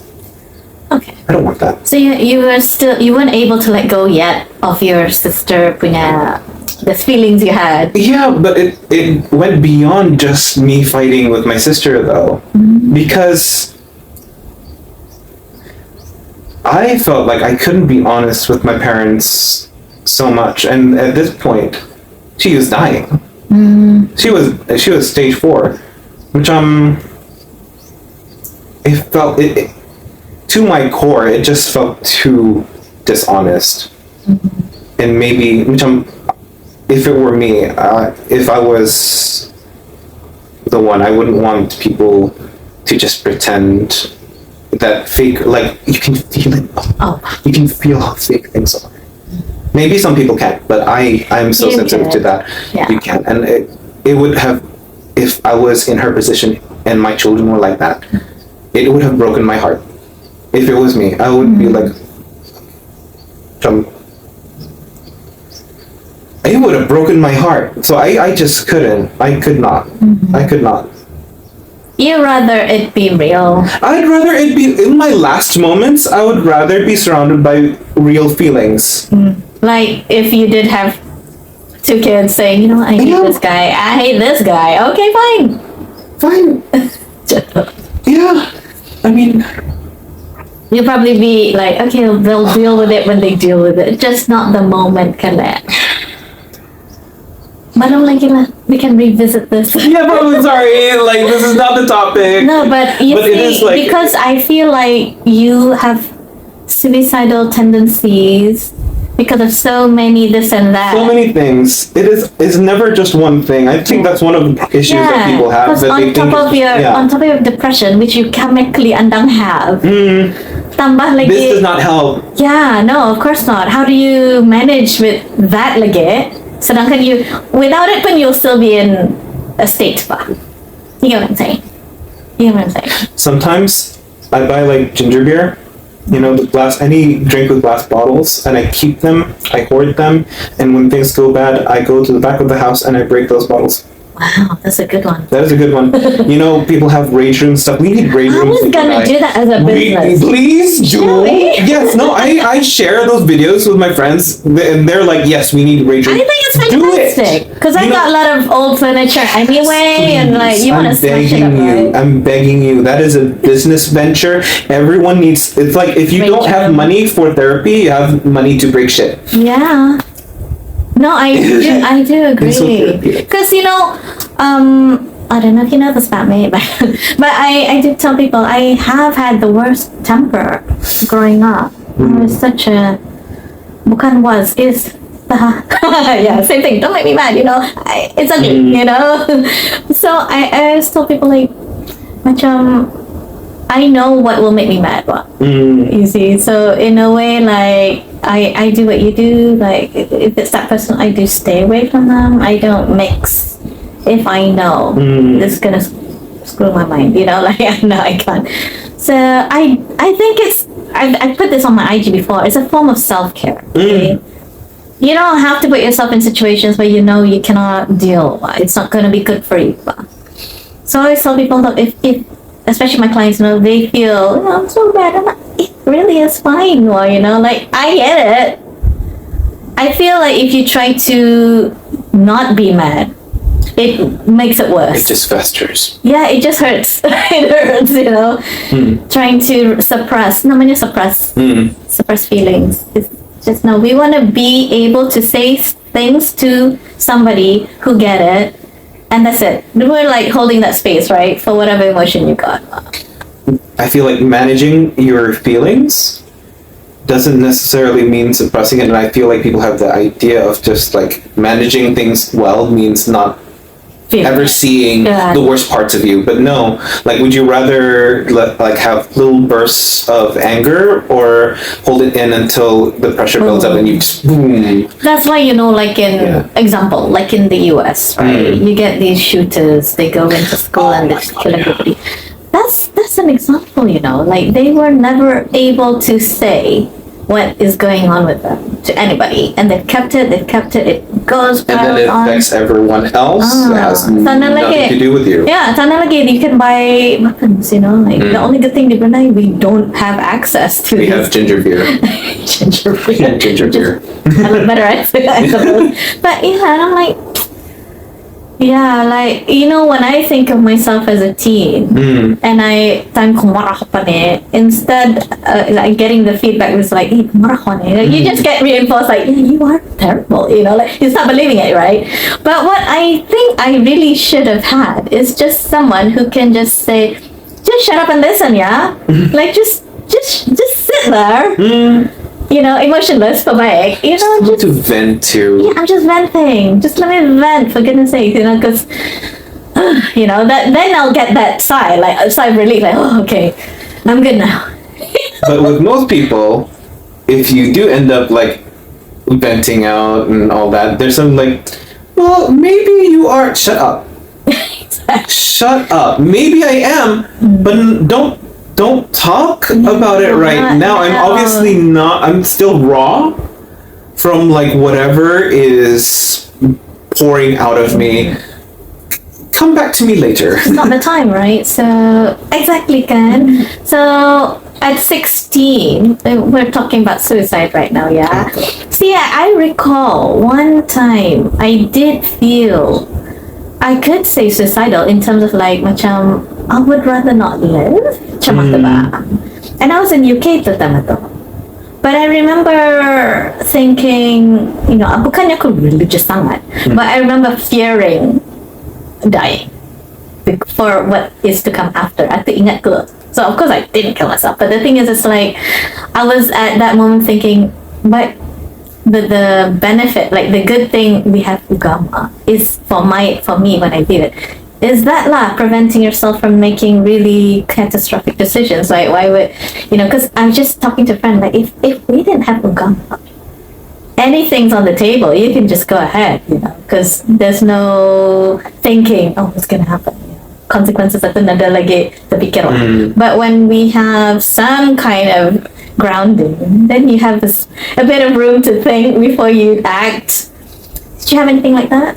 S1: Okay.
S2: I don't want that.
S1: So you weren't able to let go yet of your sister punya the feelings you had.
S2: Yeah, but it went beyond just me fighting with my sister though, because I felt like I couldn't be honest with my parents so much, and at this point, she was dying. She was stage 4, which it felt it to my core. It just felt too dishonest, and maybe which if it were me, if I was the one, I wouldn't want people to just pretend that fake, like you can feel it.
S1: Oh.
S2: You can feel how fake things are. Maybe some people can't, but I'm so sensitive to that.
S1: Yeah.
S2: You can, and it would have, if I was in her position and my children were like that, it would have broken my heart. If it was me, I would be like, it would have broken my heart. So I just couldn't. I could not. I could not.
S1: You rather it be real.
S2: I'd rather it be, in my last moments, I would rather be surrounded by real feelings.
S1: Like if you did have 2 kids saying, you know, I hate this guy, I hate this guy. Okay, fine.
S2: Yeah. I mean,
S1: you'll probably be like, okay, they'll deal with it when they deal with it. Just not the moment ka na. Manong lagi na, we can revisit this.
S2: yeah, probably sorry. Like, this is not the topic.
S1: No, but you
S2: But it
S1: see,
S2: is like-
S1: because I feel like you have suicidal tendencies because of so many this and that.
S2: So many things. It's never just one thing. I think that's one of the issues that people have.
S1: Because
S2: That
S1: on
S2: they think
S1: top of on top of your depression, which you chemically andang have, tambah lagi.
S2: this does not help.
S1: Yeah, no, of course not. How do you manage with that lagi? Sedangkan you, without it, then you'll still be in a state pa. You get what I'm saying? You get what I'm saying?
S2: Sometimes I buy like ginger beer, you know, the glass, any drink with glass bottles, and I keep them, I hoard them, and when things go bad, I go to the back of the house and I break those bottles.
S1: Wow, that's a good one.
S2: That is a good one. You know, people have rage room stuff. We need rage
S1: I
S2: rooms.
S1: was gonna do that as a business.
S2: Please do.
S1: Shall we?
S2: Yes, no, I share those videos with my friends, and they're like, yes, we need rage room.
S1: I think it's
S2: Do it.
S1: fantastic because I
S2: You know-
S1: got a lot of old furniture anyway, and like you want to smash it up, right?
S2: I'm begging you. That is a business venture. Everyone needs. It's like if you
S1: Rage
S2: don't have
S1: room.
S2: money for therapy, you have money to break shit.
S1: Yeah. No, I do
S2: It's so
S1: agree.
S2: therapeutic.
S1: Because I don't know if you know this about me, but I do tell people I have had the worst temper growing up. I was such a bukan was is yeah, same thing. Don't make me mad, you know. It's ugly, you know. So I always tell people like, macam, I know what will make me mad. What you see. So in a way, like I do what you do. Like if it's that person, I do stay away from them. I don't mix. If I know this is gonna screw my mind, you know, like I know I can't. So I think I put this on my IG before. It's a form of self-care. Okay? You don't have to put yourself in situations where you know you cannot deal. It's not gonna be good for you. So I always tell people that if especially my clients, you know, they feel, oh, I'm so bad. It really is fine, you know, like I get it. I feel like if you try to not be mad, it makes it worse.
S2: It just festers.
S1: Yeah, it just hurts. It hurts, you know. Trying to suppress. No, when you suppress feelings. It's just no. We want to be able to say things to somebody who get it, and that's it. We're like holding that space, right, for whatever emotion you got.
S2: I feel like managing your feelings doesn't necessarily mean suppressing it, and I feel like people have the idea of just like managing things well means not ever seeing the worst parts of you. But no, like, would you rather like have little bursts of anger or hold it in until the pressure builds up and you just boom?
S1: That's why, you know, like in example, like in the US, right? You get these shooters, they go into school and they just kill everybody. that's an example, like they were never able to say what is going on with them to anybody, and they've kept it, it goes
S2: and then it affects everyone else. It has nothing to do with you.
S1: Yeah, sana lagi you can buy weapons, the only good thing in Brunei, we don't have access to
S2: we have ginger beer.
S1: ginger beer.
S2: Ginger beer.
S1: I look better, I suppose. But I'm like, yeah, like, when I think of myself as a teen, and time ko marah pa ni, instead, like getting the feedback was like, hey, marah ka ni. Like, you just get reinforced, like, yeah, you are terrible, like, you start believing it, right? But what I think I really should have had is just someone who can just say, just shut up and listen, yeah? Like, just sit there. Emotionless, pabaik.
S2: Just to vent to.
S1: Yeah, I'm just venting. Just let me vent, for goodness sake, because, then I'll get that sigh, like a sigh of relief, like, oh, okay, I'm good now.
S2: But with most people, if you do end up like venting out and all that, there's some like, well, maybe you are. Shut up.
S1: Exactly.
S2: Shut up. Maybe I am, but don't talk about it right now. I'm obviously not. I'm still raw from like whatever is pouring out of me. Come back to me later.
S1: It's not the time, right? So exactly, Ken. So at 16, we're talking about suicide right now, yeah. See, I recall one time I did feel, I could say suicidal in terms of like macam I would rather not live. And I was in UK pertama tu. But I remember thinking, bukannya aku religious sangat, but I remember fearing dying for what is to come after. Aku ingat ke. So of course I didn't kill myself. But the thing is, it's like I was at that moment thinking, but the benefit, like the good thing we have ugama is for me when I did it, is that preventing yourself from making really catastrophic decisions. Like why would because I'm just talking to a friend, like if we didn't have ugama, anything's on the table, you can just go ahead, because there's no thinking, oh, what's gonna happen, consequences at nada lagi terfikir. But when we have some kind of grounding, then you have a bit of room to think before you act. Did you have anything like that?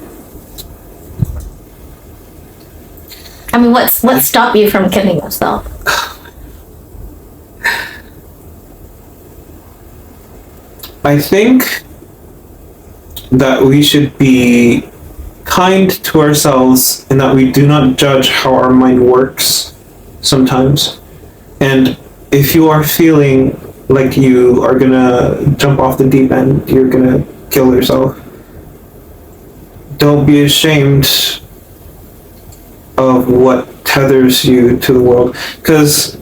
S1: I mean, what stopped you from killing yourself?
S2: I think that we should be kind to ourselves and that we do not judge how our mind works sometimes. And if you are feeling like you are gonna jump off the deep end, you're gonna kill yourself, don't be ashamed of what tethers you to the world. Because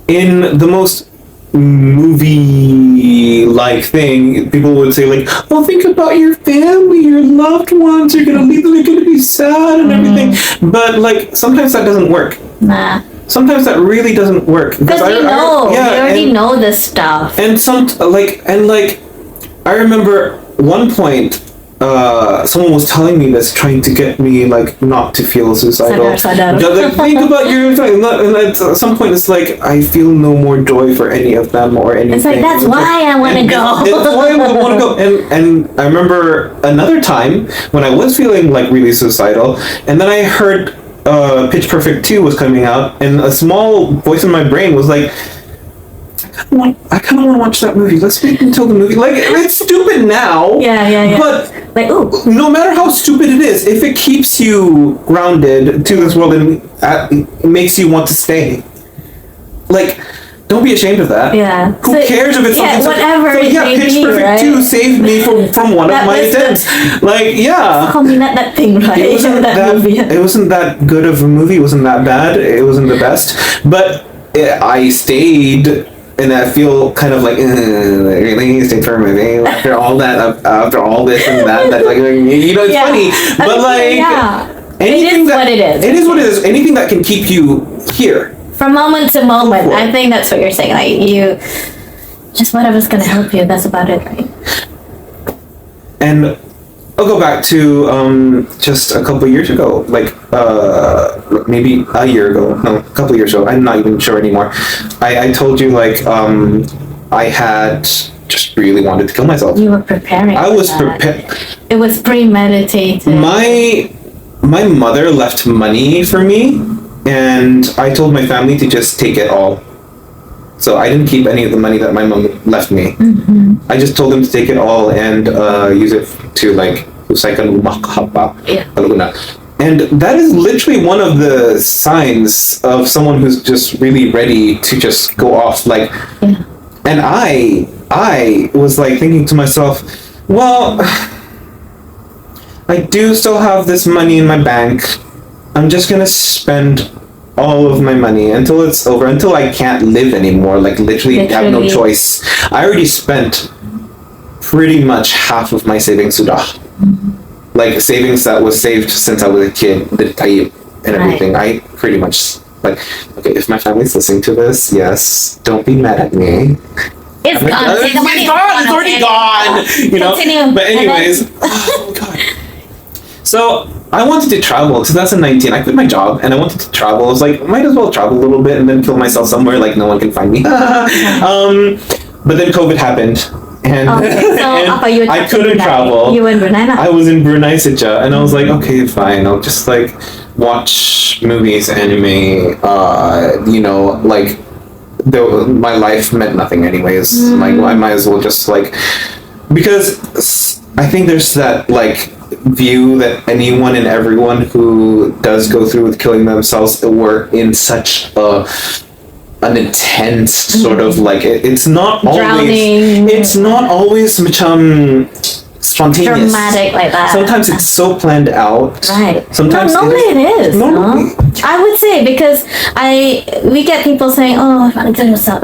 S2: in the most movie-like thing, people would say like, "Oh, think about your family, your loved ones. You're gonna leave them. They're gonna be sad and everything." But like, sometimes that doesn't work.
S1: Nah.
S2: Sometimes that really doesn't work.
S1: Because you already know this stuff.
S2: And I remember one point, someone was telling me this, trying to get me like not to feel suicidal.
S1: Sadar.
S2: Like, think about your and at some point it's like I feel no more joy for any of them or anything.
S1: It's like that's why I want to go.
S2: That's why I want to go. And I remember another time when I was feeling like really suicidal, and then I heard Pitch Perfect 2 was coming out, and a small voice in my brain was like, I kind of want to watch that movie. Let's wait until the movie. Like, it's stupid now.
S1: Yeah.
S2: But
S1: like, ooh.
S2: No matter how stupid it is, if it keeps you grounded to this world and it makes you want to stay, like, don't be ashamed of that.
S1: Yeah.
S2: Who cares if it's something?
S1: Whatever.
S2: Pitch Perfect 2 saved me from one of my attempts. Like, yeah.
S1: That thing, right?
S2: It wasn't that good of a movie. It wasn't that bad. It wasn't the best. But I stayed. And I feel kind of like, really stay for a movie after all that, after all this and that. That's like, it's funny, but like, anything
S1: what it is.
S2: It is what it is. Anything that can keep you here
S1: from moment to moment. I think that's what you're saying. Like you, just whatever's gonna help you. That's about it, right?
S2: And I'll go back to just a couple years ago, like maybe a year ago, no, a couple years ago. I'm not even sure anymore. I told you like I had just really wanted to kill myself.
S1: You were preparing.
S2: I was prepared.
S1: It was premeditated.
S2: My mother left money for me, and I told my family to just take it all. So I didn't keep any of the money that my mom left me.
S1: Mm-hmm.
S2: I just told them to take it all and use it to like usaikan rumah kahapa.
S1: Yeah.
S2: And that is literally one of the signs of someone who's just really ready to just go off. Like,
S1: yeah.
S2: And I was like thinking to myself, well, I do still have this money in my bank. I'm just gonna spend all of my money until it's over, until I can't live anymore, like literally have no choice. I already spent pretty much half of my savings sudah. Mm-hmm. Like savings that was saved since I was a kid, the tayyip and everything. Right. I pretty much, like, okay, if my family's listening to this, yes, don't be mad at me.
S1: It's gone.
S2: It's already gone. You know?
S1: Continue.
S2: But anyways, oh god. So I wanted to travel. 2019, I quit my job and I wanted to travel. I was like, might as well travel a little bit and then kill myself somewhere like no one can find me. But then COVID happened. And, and I couldn't travel.
S1: You were in Brunei?
S2: I was in Brunei Sitja, and I was like, okay, fine. I'll just like watch movies, anime. You know, like my life meant nothing anyways. Like I might as well just like, because I think there's that like view that anyone and everyone who does go through with killing themselves were in such an intense sort of like it's not always macam spontaneous,
S1: dramatic like that.
S2: Sometimes it's so planned out.
S1: Right.
S2: Sometimes
S1: normally it is.
S2: Normally.
S1: I would say because we get people saying, "Oh, I want to kill myself,"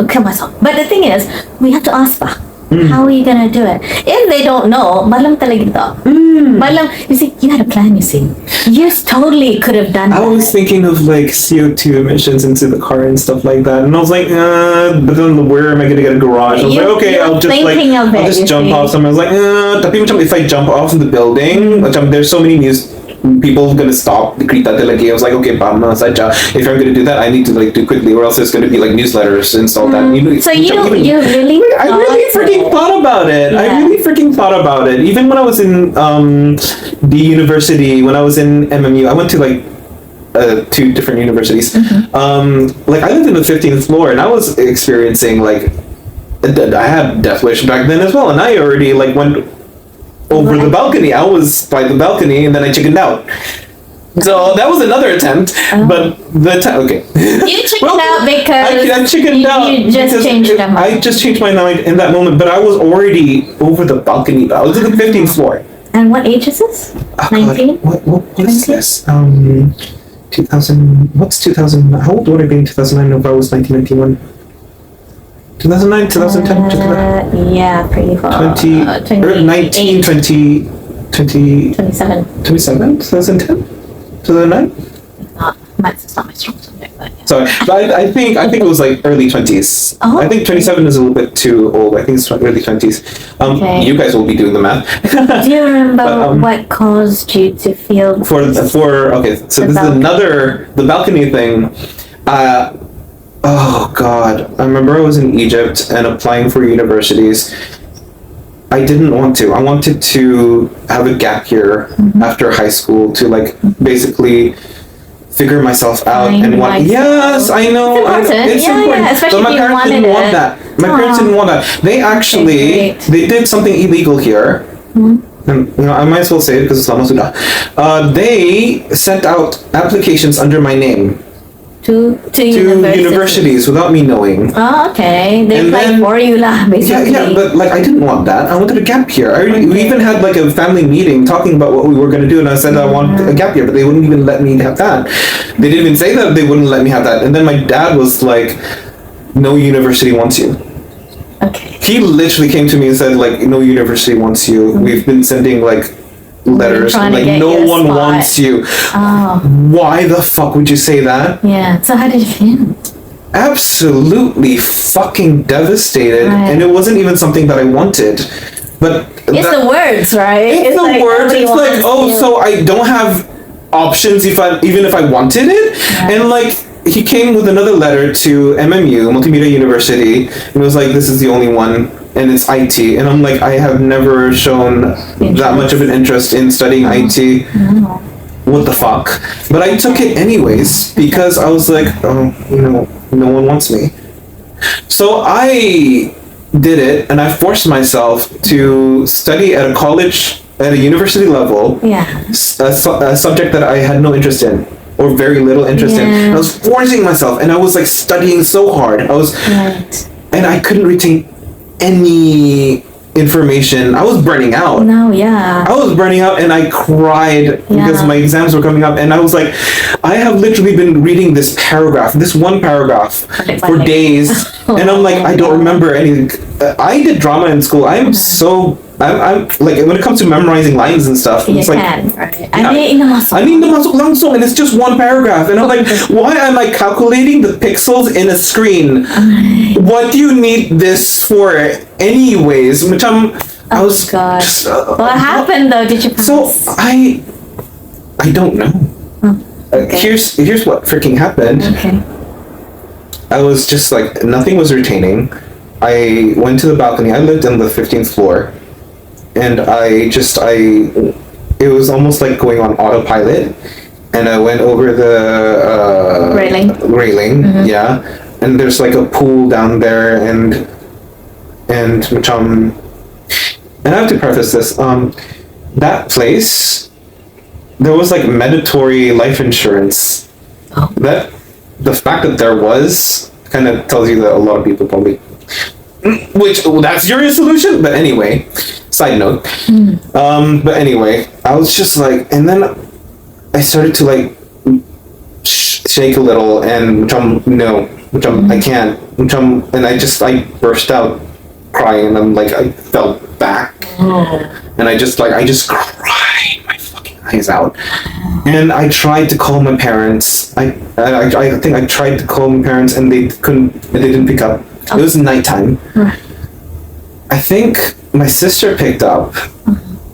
S1: but the thing is, we have to ask back. How are you gonna do it? If they don't know, malam talaga ito. Malam, you see, you had a plan. You see, you totally could have done.
S2: I was thinking of like CO2 emissions into the car and stuff like that, and I was like, but then where am I gonna get a garage? I was like, okay, I'll just jump off somewhere. I was like, tapi macam if I jump off the building, macam there's so many people gonna stop the Krita Delagi. I was like, okay, if I'm gonna do that, I need to like do quickly, or else there's gonna be like newsletters installed. That
S1: so you really
S2: I really freaking thought about it. Yeah. I really freaking thought about it. Even when I was in the university, when I was in MMU, I went to like 2 different universities. Like I lived in the 15th floor, and I was experiencing like I had death wish back then as well, and I already like went over the balcony. I was by the balcony and then I chickened out. So that was another attempt, but the time, okay.
S1: You chickened out because
S2: I chickened out.
S1: You just changed your mind.
S2: I just changed my mind in that moment, but I was already over the balcony. I was at the 15th floor.
S1: And what age is this? 19?
S2: What is this? 2000, what's 2000? How old would I be in 2009 if I was 1991? 2009, 2010,
S1: yeah, pretty far.
S2: 19, 20,
S1: 27.
S2: 2010, 2009.
S1: Maths is not my strong subject, but yeah.
S2: Sorry, but I think it was like early 20s.
S1: Oh,
S2: I think 27 is a little bit too old. I think it's early 20s.
S1: Okay.
S2: You guys will be doing the math.
S1: Do you remember what caused you to feel
S2: okay? So this is the balcony thing. Oh God! I remember I was in Egypt and applying for universities. I didn't want to. I wanted to have a gap year after high school to like basically figure myself out and what. Yes, I know. It's important.
S1: Yeah, especially
S2: but my parents didn't want that. My parents didn't want that. They actually they did something illegal here. And you know, I might as well say it because it's Lama Sudah. They sent out applications under my name. To universities without me knowing.
S1: Oh, okay. They applied for you lah, basically.
S2: Yeah, but like I didn't want that. I wanted a gap year. We even had like a family meeting talking about what we were going to do, and I said I want a gap year, but they wouldn't even let me have that. They didn't even say that they wouldn't let me have that. And then my dad was like, "No university wants you."
S1: Okay.
S2: He literally came to me and said like, "No university wants you. We've been sending like letters and like no one wants you." Why the fuck would you say that?
S1: Yeah. So how did you feel?
S2: Absolutely fucking devastated, and it wasn't even something that I wanted. But
S1: It's the words, right?
S2: It's the
S1: like
S2: words. It's like,
S1: everyone
S2: oh, so I don't have options even if I wanted it.
S1: Yeah.
S2: And like he came with another letter to MMU, Multimedia University, and it was like, this is the only one, and it's IT. And I'm like, I have never shown that much of an interest in studying IT.
S1: No.
S2: What the fuck? But I took it anyways because I was like, oh, no one wants me. So I did it, and I forced myself to study at a college, at a university level,
S1: Yeah.
S2: a subject that I had no interest in, or very little interest in.
S1: Yeah.
S2: I was forcing myself, and I was like studying so hard.
S1: Right.
S2: And I couldn't retain any information. I was burning out.
S1: No, yeah.
S2: I was burning out, and I cried because my exams were coming up, and I was like, I have literally been reading this one paragraph for days, and I'm like, I don't remember anything. I did drama in school. I'm like, when it comes to memorizing lines and stuff, it's like,
S1: right. I need the
S2: masuk langsung, and it's just one paragraph, and I'm like, why am I calculating the pixels in a screen? What do you need this for anyways? I was
S1: gosh. What happened though? Did you pass?
S2: So I don't know. Here's what freaking happened.
S1: Okay.
S2: I was just like, nothing was retaining. I went to the balcony. I lived on the 15th floor, and it was almost like going on autopilot, and I went over the railing, yeah, and there's like a pool down there, and I have to preface this, that place, there was like mandatory life insurance. That the fact that there was kind of tells you that a lot of people probably, that's your solution. But anyway, side note. But anyway, I was just like, and then I started to like shake a little, and I can't, and I burst out crying, and I'm like, I fell back, and I just cried my fucking eyes out, and I tried to call my parents. I think I tried to call my parents, and they didn't pick up. It was nighttime. I think my sister picked up,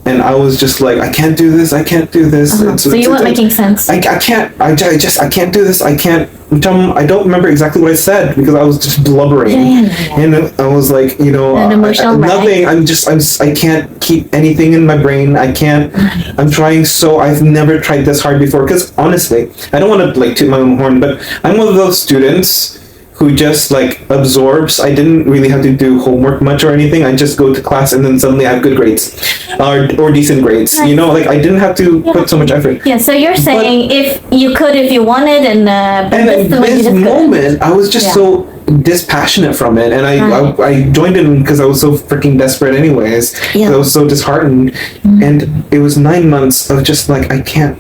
S2: and I was just like, I can't do this.
S1: So you weren't making sense.
S2: I can't. I can't do this. I can't. I don't remember exactly what I said because I was just blubbering, and I was like,
S1: an emotional
S2: nothing. I can't keep anything in my brain. I can't. I'm trying so. I've never tried this hard before. Because honestly, I don't want to like toot my own horn, but I'm one of those students who just like absorbs. I didn't really have to do homework much or anything. I just go to class and then suddenly I have good grades or decent grades. Right. Like I didn't have to put so much effort.
S1: Yeah, so you're saying if you wanted, and
S2: at this moment I was just so dispassionate from it, and I joined in because I was so freaking desperate anyways. I was so disheartened, and it was 9 months of just like I can't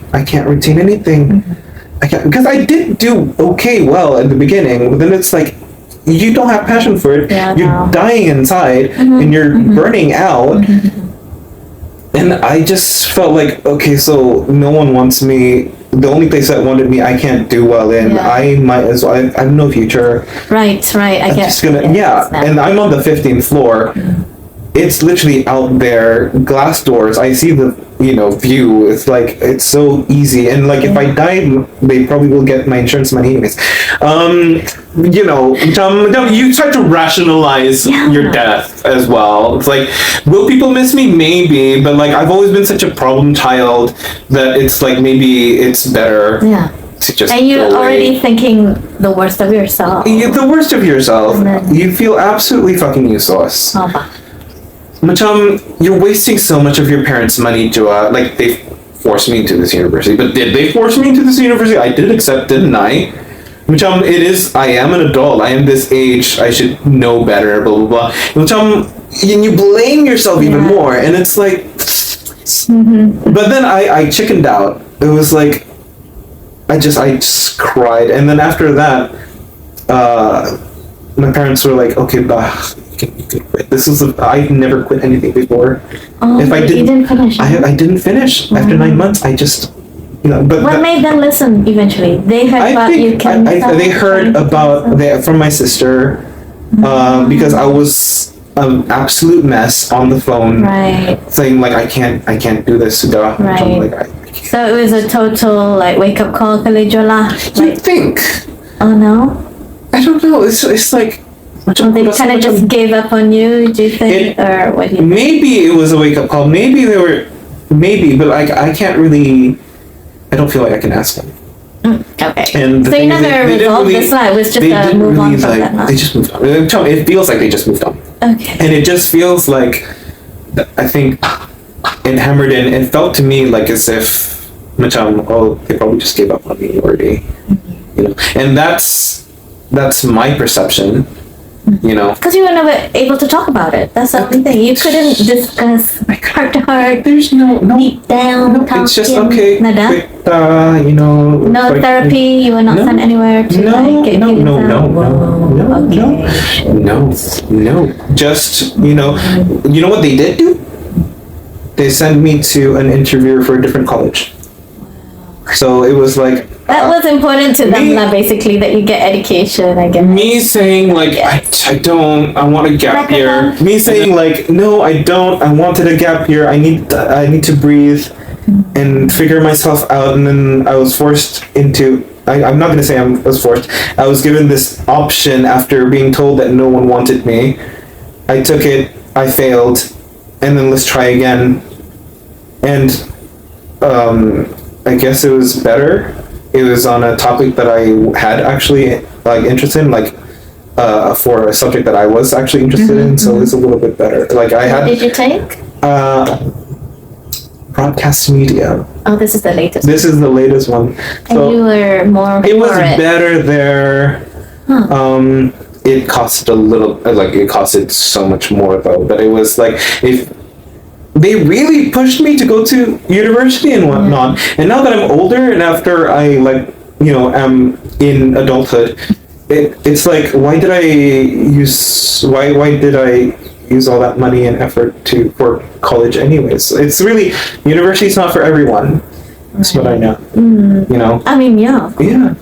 S2: retain anything. I can't, because I did do well at the beginning, but then it's like you don't have passion for it. You're dying inside, and you're burning out. And I just felt like, okay, so no one wants me. The only place that wanted me, I can't do well in. I might as well. I have no future.
S1: Right. I guess.
S2: And I'm on the 15th floor. It's literally out there, glass doors. I see the view. It's like it's so easy, and like if I die, they probably will get my insurance money anyways. You try to rationalize your death as well. It's like, will people miss me? Maybe, but like I've always been such a problem child that it's like maybe it's better. And you're already thinking the worst of yourself. The worst of yourself. You feel absolutely fucking useless. You're wasting so much of your parents' money, Joa. Like, they forced me into this university. But did they force me into this university? I did accept, didn't I? I am an adult. I am this age. I should know better, blah, blah, blah. And you blame yourself even more. And it's like... But then I chickened out. It was like... I just cried. And then after that, my parents were like, okay, you can quit. I've never quit anything before.
S1: If I didn't finish.
S2: I didn't finish. After 9 months, I just, but
S1: what made them listen eventually? They heard
S2: they heard about from my sister, because I was an absolute mess on the phone,
S1: Right.
S2: saying like I can't do this, sudah.
S1: Right.
S2: Like, I can't.
S1: So it was a total like wake up call kali Jola.
S2: You think?
S1: Oh no.
S2: I don't know. It's like.
S1: Well, they kind of just gave up on you, do you think, or what do you think?
S2: Maybe it was a wake up call. Maybe they were. Maybe, but like I can't really. I don't feel like I can ask them.
S1: Okay.
S2: And
S1: So you never resolved this one. It was just a move on from that. Huh?
S2: They just moved on. It feels like they just moved on.
S1: Okay.
S2: And it just feels like, I think, it hammered in. It felt to me like as if, they probably just gave up on me already.
S1: Mm-hmm.
S2: You know, and that's my perception. You know,
S1: because you were never able to talk about it. That's the only thing. You couldn't discuss heart to heart.
S2: There's no
S1: deep down.
S2: it's just okay.
S1: Nada.
S2: You know.
S1: No
S2: like,
S1: therapy. You were not sent anywhere to like get feelings out?
S2: No. Just you know what they did do? They sent me to an interview for a different college. So it was like.
S1: That was important to them, basically, that you get education, I guess.
S2: Me saying, like, I want a gap year. Me saying, like, no, I don't. I wanted a gap year. I need to breathe and figure myself out. And then I was forced into, I'm not going to say I was forced. I was given this option after being told that no one wanted me. I took it. I failed. And then let's try again. And I guess it was better. It was on a topic that I had actually like interest in, like for a subject that I was actually interested in. So it's a little bit better. Like I had.
S1: What did you take?
S2: Broadcast media.
S1: Oh, this is the latest.
S2: This is the latest one. So
S1: and you were more.
S2: It was better there.
S1: Huh.
S2: It costed a little. It costed so much more though. But it was like if. They really pushed me to go to university and whatnot. And now that I'm older and after I am in adulthood, it's like why did I use all that money and effort for college anyways? It's really university's not for everyone. That's what I know. You know.
S1: I mean, yeah.
S2: Yeah.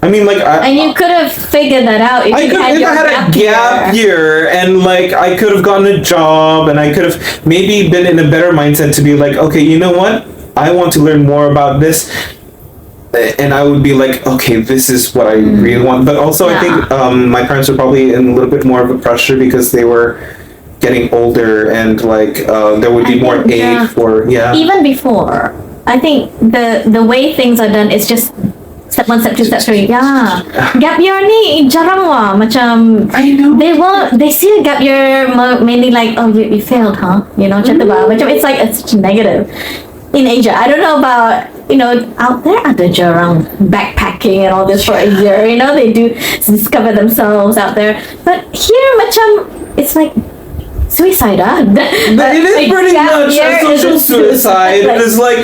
S2: I mean, like,
S1: and you could have figured that out if you had
S2: a gap year, and like I could have gotten a job, and I could have maybe been in a better mindset to be like, okay, you know what? I want to learn more about this, and I would be like, okay, this is what I really want. But also, I think my parents were probably in a little bit more of a pressure because they were getting older, and like there would be more aid for
S1: Even before, I think the way things are done is just. Step 1, step 2, step 3. Yeah. Gap year ni jarang wah. Macam
S2: I know.
S1: They see a gap year mainly like, oh, you failed, huh? You know, macam tu ba. Macam it's like it's negative. In Asia, I don't know about out there ada jarang backpacking and all this for a year. You know, they do discover themselves out there. But here, macam it's like. Suicide,
S2: it is pretty much a social suicide. It is like,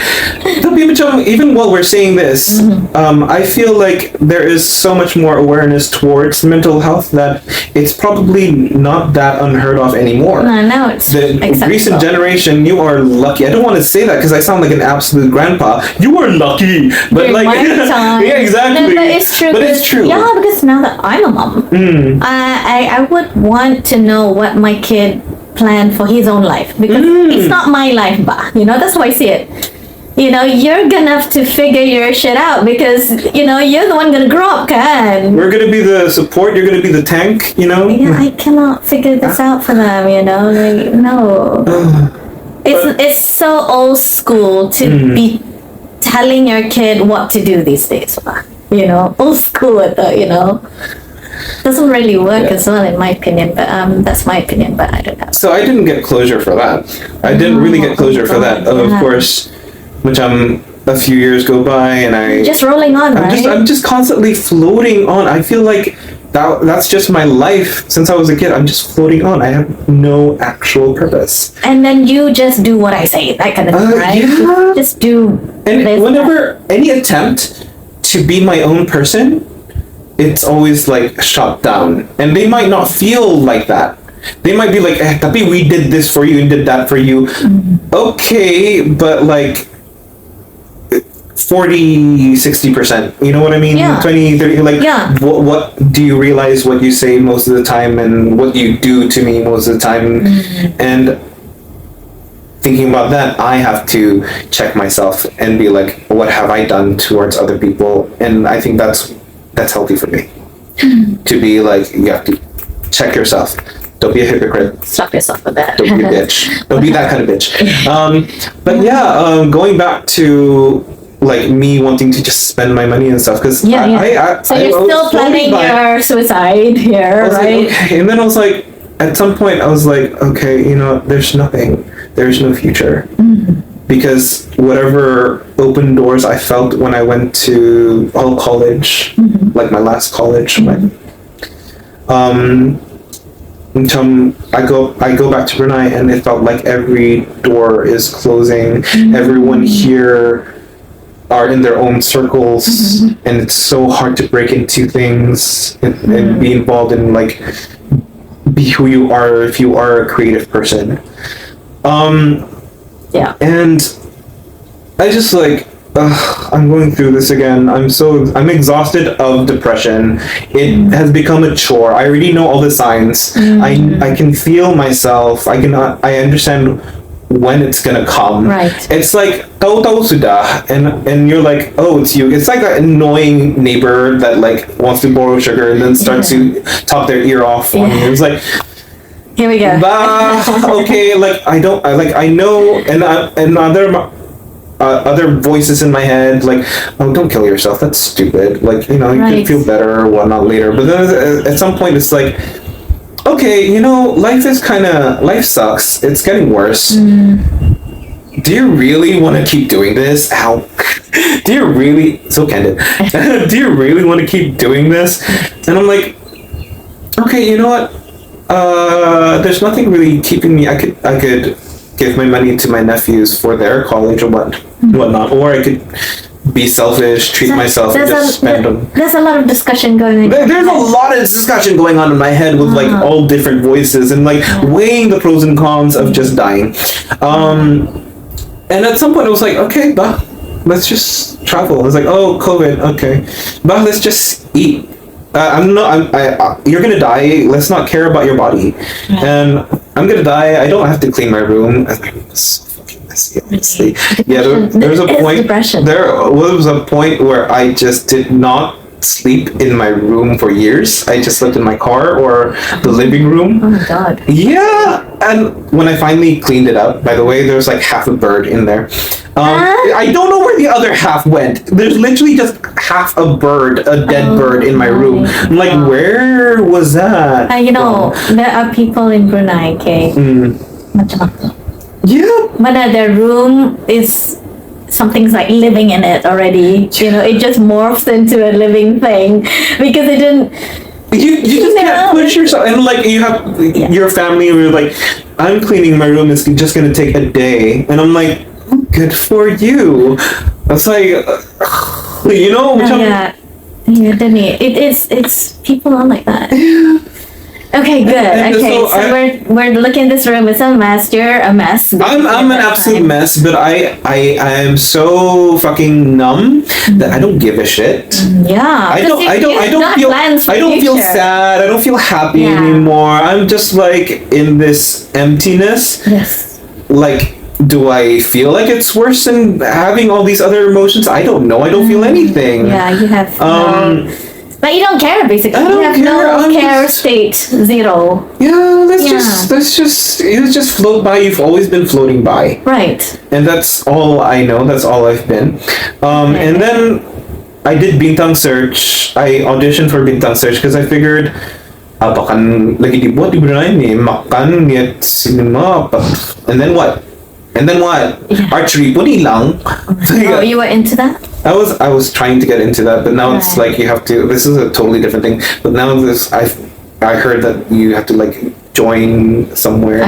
S2: even while we're saying this, I feel like there is so much more awareness towards mental health that it's probably not that unheard of anymore.
S1: No, it's
S2: the recent generation. You are lucky. I don't want to say that because I sound like an absolute grandpa. You are lucky, but like, yeah, exactly.
S1: No, but it's true.
S2: But it's true.
S1: Yeah, because now that I'm a mom, I would want to know what my kid plan for his own life because it's not my life, bah. That's how I see it. You're gonna have to figure your shit out because you're the one gonna grow up, kan?
S2: We're gonna be the support. You're gonna be the tank.
S1: Yeah, I cannot figure this out for them. Like no. It's so old school to be telling your kid what to do these days, bah. Old school, doesn't really work as well in my opinion, but that's my opinion, but I don't know.
S2: So I didn't get closure for that. I didn't really get closure for that. Of course, which a few years go by and I
S1: just rolling on, right?
S2: I'm just constantly floating on. I feel like that's just my life since I was a kid. I'm just floating on. I have no actual purpose.
S1: And then you just do what I say, that kind of thing, right?
S2: Yeah.
S1: Just do.
S2: And whenever any attempt to be my own person, it's always like shot down. And they might not feel like that. They might be like, tapi we did this for you and did that for you. Okay, but like 40, 60%. You know what I mean?
S1: Yeah.
S2: 20, 30, like,
S1: Yeah.
S2: what do you realize what you say most of the time and what you do to me most of the time? And thinking about that, I have to check myself and be like, what have I done towards other people? And I think that's healthy for me. To be like, you have to check yourself. Don't be a hypocrite.
S1: Slap yourself with that.
S2: Don't be a bitch. Don't be that kind of bitch. But yeah, going back to like me wanting to just spend my money and stuff, because
S1: So you're still planning your suicide here, right?
S2: Like, okay. And then I was like, at some point I was like, okay, you know, there's nothing. There's no future. Because whatever open doors I felt when I went to college, like my last college, I go back to Brunei, and it felt like every door is closing. Everyone here are in their own circles, and it's so hard to break into things and be involved in like be who you are if you are a creative person. And I just like, I'm going through this again. I'm exhausted of depression. It has become a chore. I already know all the signs. I can feel myself. I understand when it's gonna come.
S1: Right.
S2: It's like tahu-tahu sudah, and you're like, oh, it's you. It's like that annoying neighbor that like wants to borrow sugar and then starts to talk their ear off on you. It's like,
S1: here we go.
S2: Okay, like I know, and other voices in my head like, oh, don't kill yourself, that's stupid, like, you know, you can feel better or whatnot later. But then at some point it's like, okay, you know, life sucks, it's getting worse. Do you really want to keep doing this? Ow. Do you really, so candid, do you really want to keep doing this? And I'm like, okay, you know what, there's nothing really keeping me. I could give my money to my nephews for their college or whatnot, or I could be selfish, treat myself, and just spend them.
S1: There's a lot of discussion going on.
S2: There's a lot of discussion going on in my head with like all different voices and like weighing the pros and cons of just dying. And at some point I was like, okay, bah, let's just travel. I was like, oh, COVID, okay, bah, let's just eat. You're gonna die. Let's not care about your body. And I'm gonna die. I don't have to clean my room. It's so fucking messy, honestly. Yeah, there was a point. There was a point where I just did not sleep in my room for years. I just slept in my car or the living room.
S1: Oh my god.
S2: Yeah, and when I finally cleaned it up, by the way, there was like half a bird in there. I don't know where the other half went. There's literally just half a dead bird in my room. I'm like, where was that?
S1: You know, there are people in Brunei, okay? Macam aku.
S2: Yeah.
S1: But their room is something's like living in it already. You know, it just morphs into a living thing because it didn't.
S2: You just can't push yourself, and like you have your family, and you're like, I'm cleaning my room. It's just gonna take a day, and I'm like, good for you. It's like, you know.
S1: It's people are like that. Okay, good. So we're looking at this room. It's a mess. You're a mess.
S2: I'm an absolute mess, but I am so fucking numb that I don't give a shit.
S1: Yeah.
S2: I don't feel sad. I don't feel happy anymore. I'm just like in this emptiness.
S1: Yes.
S2: Like, do I feel like it's worse than having all these other emotions? I don't know. I don't feel anything.
S1: Yeah, you have but you don't care, basically.
S2: I don't
S1: have
S2: care.
S1: no care state, zero.
S2: Yeah, let's just float by. You've always been floating by.
S1: Right.
S2: And that's all I know. That's all I've been. And then I did Bintang Search. I auditioned for Bintang Search because I figured, apakan lagi dibuat di Brunei nih, makan, lihat cinema, and then what? Yeah. Archery pun hilang.
S1: Oh, you were into that?
S2: I was trying to get into that, but now it's like you have to. This is a totally different thing. But now I heard that you have to like join somewhere,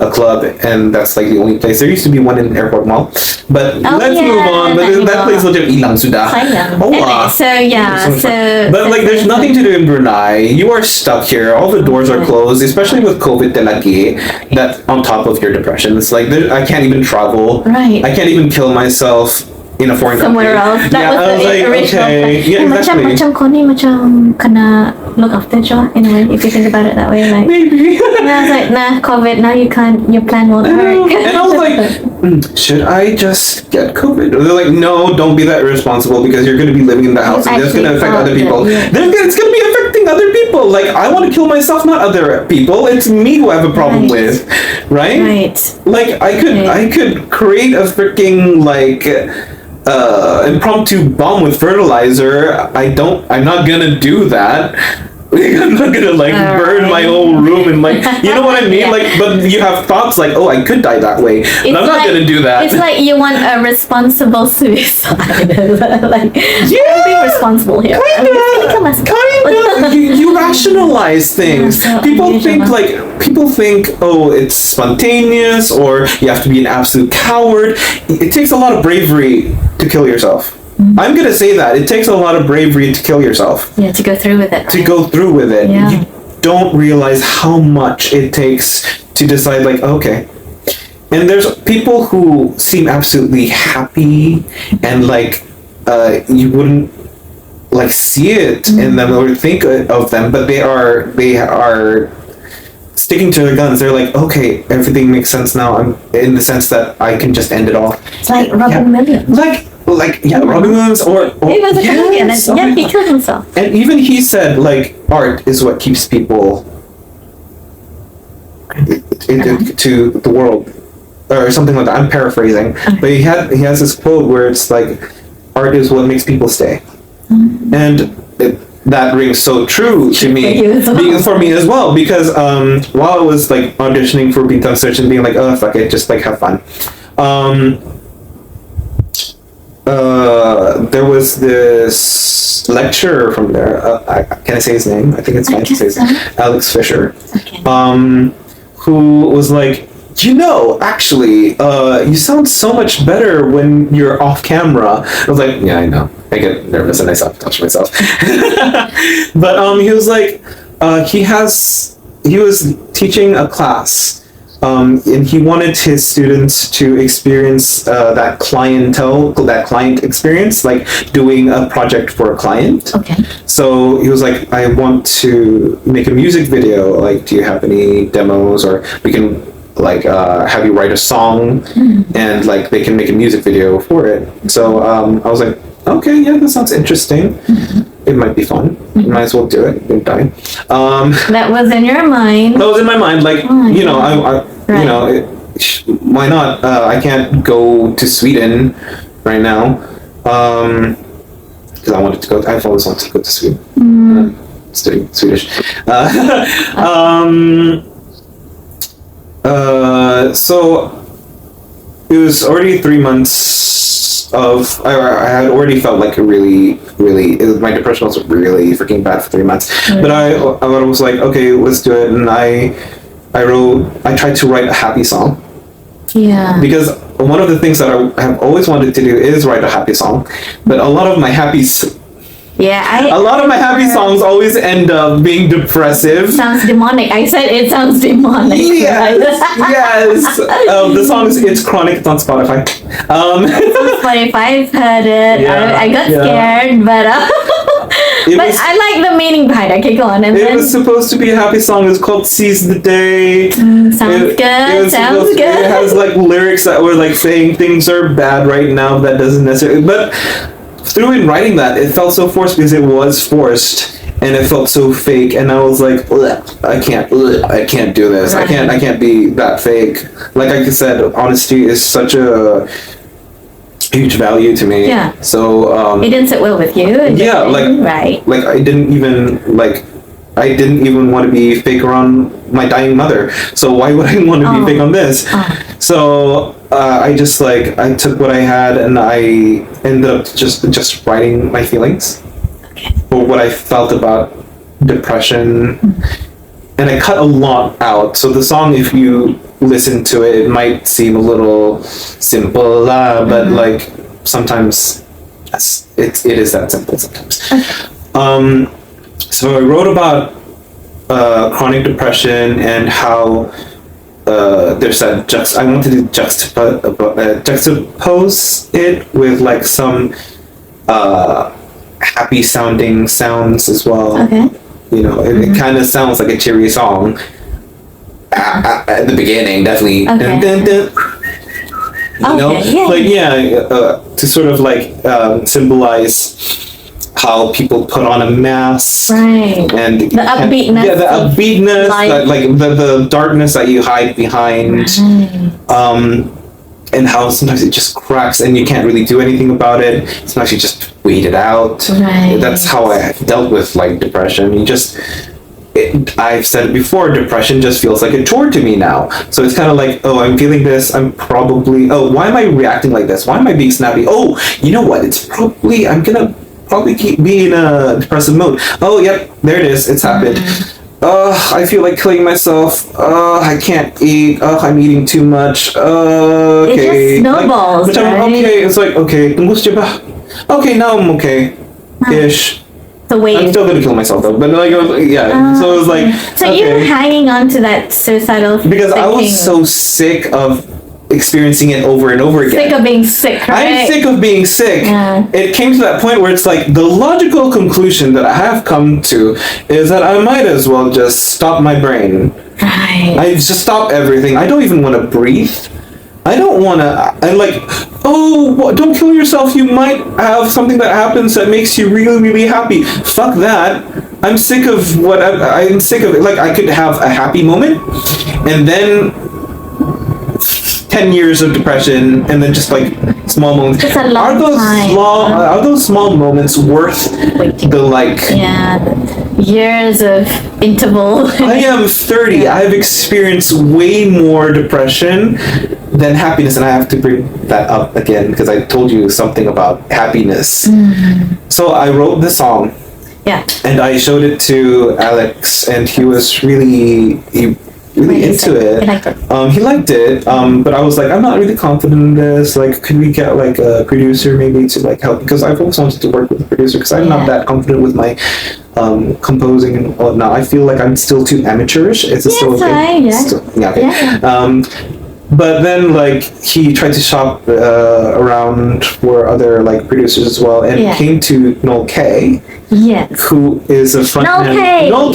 S2: a club, and that's like the only place. There used to be one in Airport Mall, but let's move on. But that place will just hilang sudah. But like, there's nothing to do in Brunei. You are stuck here. All the doors are closed, especially with COVID lagi. That on top of your depression, it's like I can't even travel.
S1: Right.
S2: I can't even kill myself. in a foreign
S1: somewhere
S2: country.
S1: else. That was
S2: I was
S1: the
S2: like,
S1: original
S2: okay,
S1: plan.
S2: yeah, exactly.
S1: Macam kau ni macam kena look after Joa in a way, if you think about it that way. Like,
S2: Maybe.
S1: and I was like, nah, COVID, now you can't, your plan won't work.
S2: And I was like, should I just get COVID? They're like, no, don't be that irresponsible because you're going to be living in the house and that's going to affect other people. It's going to be affecting other people. Like, I want to kill myself, not other people. It's me who I have a problem with, right?
S1: Right.
S2: Like, I could create a freaking like impromptu bomb with fertilizer. I'm not gonna do that. I'm not gonna like burn my whole room and like, you know what I mean?
S1: Yeah.
S2: Like, but you have thoughts like, oh, I could die that way, but I'm not gonna do that.
S1: It's like you want a responsible suicide. Like,
S2: Yeah,
S1: I'm being responsible here. I'm just gonna kill myself.
S2: Kind of. You rationalize things.
S1: Yeah, so
S2: People think
S1: unusual.
S2: oh, it's spontaneous or you have to be an absolute coward. It takes a lot of bravery to kill yourself. I'm gonna say that it takes a lot of bravery to kill yourself.
S1: Yeah, to go through with it.
S2: To go through with it.
S1: Yeah.
S2: You don't realize how much it takes to decide like, okay. And there's people who seem absolutely happy and like you wouldn't like see it in them or think of them, but they are sticking to their guns. They're like, okay, everything makes sense now. I'm in the sense that I can just end it all.
S1: It's like Robin Williams.
S2: Robin Williams or
S1: He was a comedian and he killed himself.
S2: And even he said like art is what keeps people to the world or something like that. I'm paraphrasing, but he has this quote where it's like art is what makes people stay, and that rings so true to me, for me as well, because while I was like auditioning for Bintang Search and being like, oh fuck it, just like have fun. There was this lecturer from there. Can I say his name? I think it's fine to say his name. Alex Fisher.
S1: Okay.
S2: Who was like, actually, you sound so much better when you're off camera. I was like, yeah, I know. I get nervous and I self-touch myself. But he was like, he was teaching a class. And he wanted his students to experience that client experience, like doing a project for a client.
S1: Okay.
S2: So he was like, I want to make a music video. Like, do you have any demos, or we can like have you write a song, and like they can make a music video for it. So I was like, okay, yeah, that sounds interesting. It might be fun. Might as well do it. Don't die.
S1: That was in your mind.
S2: That was in my mind. Like, why not? I can't go to Sweden right now because I wanted to go. I've always wanted to go to Sweden. Studying Swedish. So it was already 3 months of. I had already felt like my depression was really freaking bad for 3 months. But I was like, okay, let's do it, and I tried to write a happy song.
S1: Yeah.
S2: Because one of the things that I have always wanted to do is write a happy song, but a lot of my happy songs always end up being depressive.
S1: Sounds demonic. I said it sounds demonic.
S2: Yes, yes. The song is It's Chronic. It's on Spotify.
S1: It's on Spotify. I've heard it.
S2: Yeah,
S1: I got scared, but I like the meaning behind it. Okay, go on. And
S2: it was supposed to be a happy song. It's called Seize the Day.
S1: Sounds good.
S2: It has like lyrics that were like saying things are bad right now. That doesn't necessarily, but through in writing that, it felt so forced because it was forced and it felt so fake. And I was like, I can't do this. Right. I can't be that fake. Like I said, honesty is such a huge value to me.
S1: Yeah.
S2: So
S1: it didn't sit well with you.
S2: Yeah,
S1: right.
S2: Like I didn't even want to be fake around my dying mother. So why would I want to be fake on this? So I just I took what I had and I ended up just writing my feelings, or what I felt about depression, and I cut a lot out. So the song, if you listen to it, it might seem a little simple, but like sometimes it is that simple sometimes. So I wrote about chronic depression and how there's that I wanted to juxtapose it with like some happy sounding sounds as well.
S1: Okay.
S2: You know, it kind of sounds like a cheery song at the beginning, definitely.
S1: Okay.
S2: You know, to sort of like symbolize how people put on a mask,
S1: right?
S2: And
S1: the upbeatness,
S2: the upbeatness, the darkness that you hide behind,
S1: right.
S2: And how sometimes it just cracks and you can't really do anything about it. Sometimes you just wait it out.
S1: Right.
S2: That's how I dealt with like depression. I've said it before, depression just feels like a chore to me now. So it's kind of like, oh, I'm feeling this. Why am I reacting like this? Why am I being snappy? Oh, you know what? I'm gonna keep being in a depressive mode. Oh, yep, there it is. It's happened. I feel like killing myself. I can't eat. I'm eating too much. Okay.
S1: It just snowballs,
S2: right? Okay, it's like, okay, okay, now I'm okay-ish.
S1: So wait.
S2: I'm still gonna kill myself though, but like, so it was like.
S1: So
S2: okay.
S1: you're hanging on to that suicidal.
S2: Because I was so sick of experiencing it over and over again.
S1: Sick of being sick, right?
S2: I'm sick of being sick.
S1: Yeah.
S2: It came to that point where it's like the logical conclusion that I have come to is that I might as well just stop my brain.
S1: Right.
S2: I just stop everything. I don't even want to breathe. I don't want to. I'm like, don't kill yourself. You might have something that happens that makes you really, really happy. Fuck that. I'm sick of I'm sick of it. Like, I could have a happy moment and then 10 years of depression and then just like small moments.
S1: It's a long time.
S2: Are those small moments worth the like
S1: years of interval?
S2: I am 30. I've experienced way more depression than happiness, and I have to bring that up again because I told you something about happiness. So I wrote the song.
S1: Yeah.
S2: And I showed it to Alex, and he was really into it.
S1: He liked it.
S2: He liked it, but I was like, I'm not really confident in this. Like, could we get like a producer maybe to like help? Because I've always wanted to work with a producer because I'm not that confident with my composing and whatnot. I feel like I'm still too amateurish. It's still okay. But then, like, he tried to shop around for other like producers as well, and came to Noel K.
S1: Yes.
S2: Who is a frontman? Noel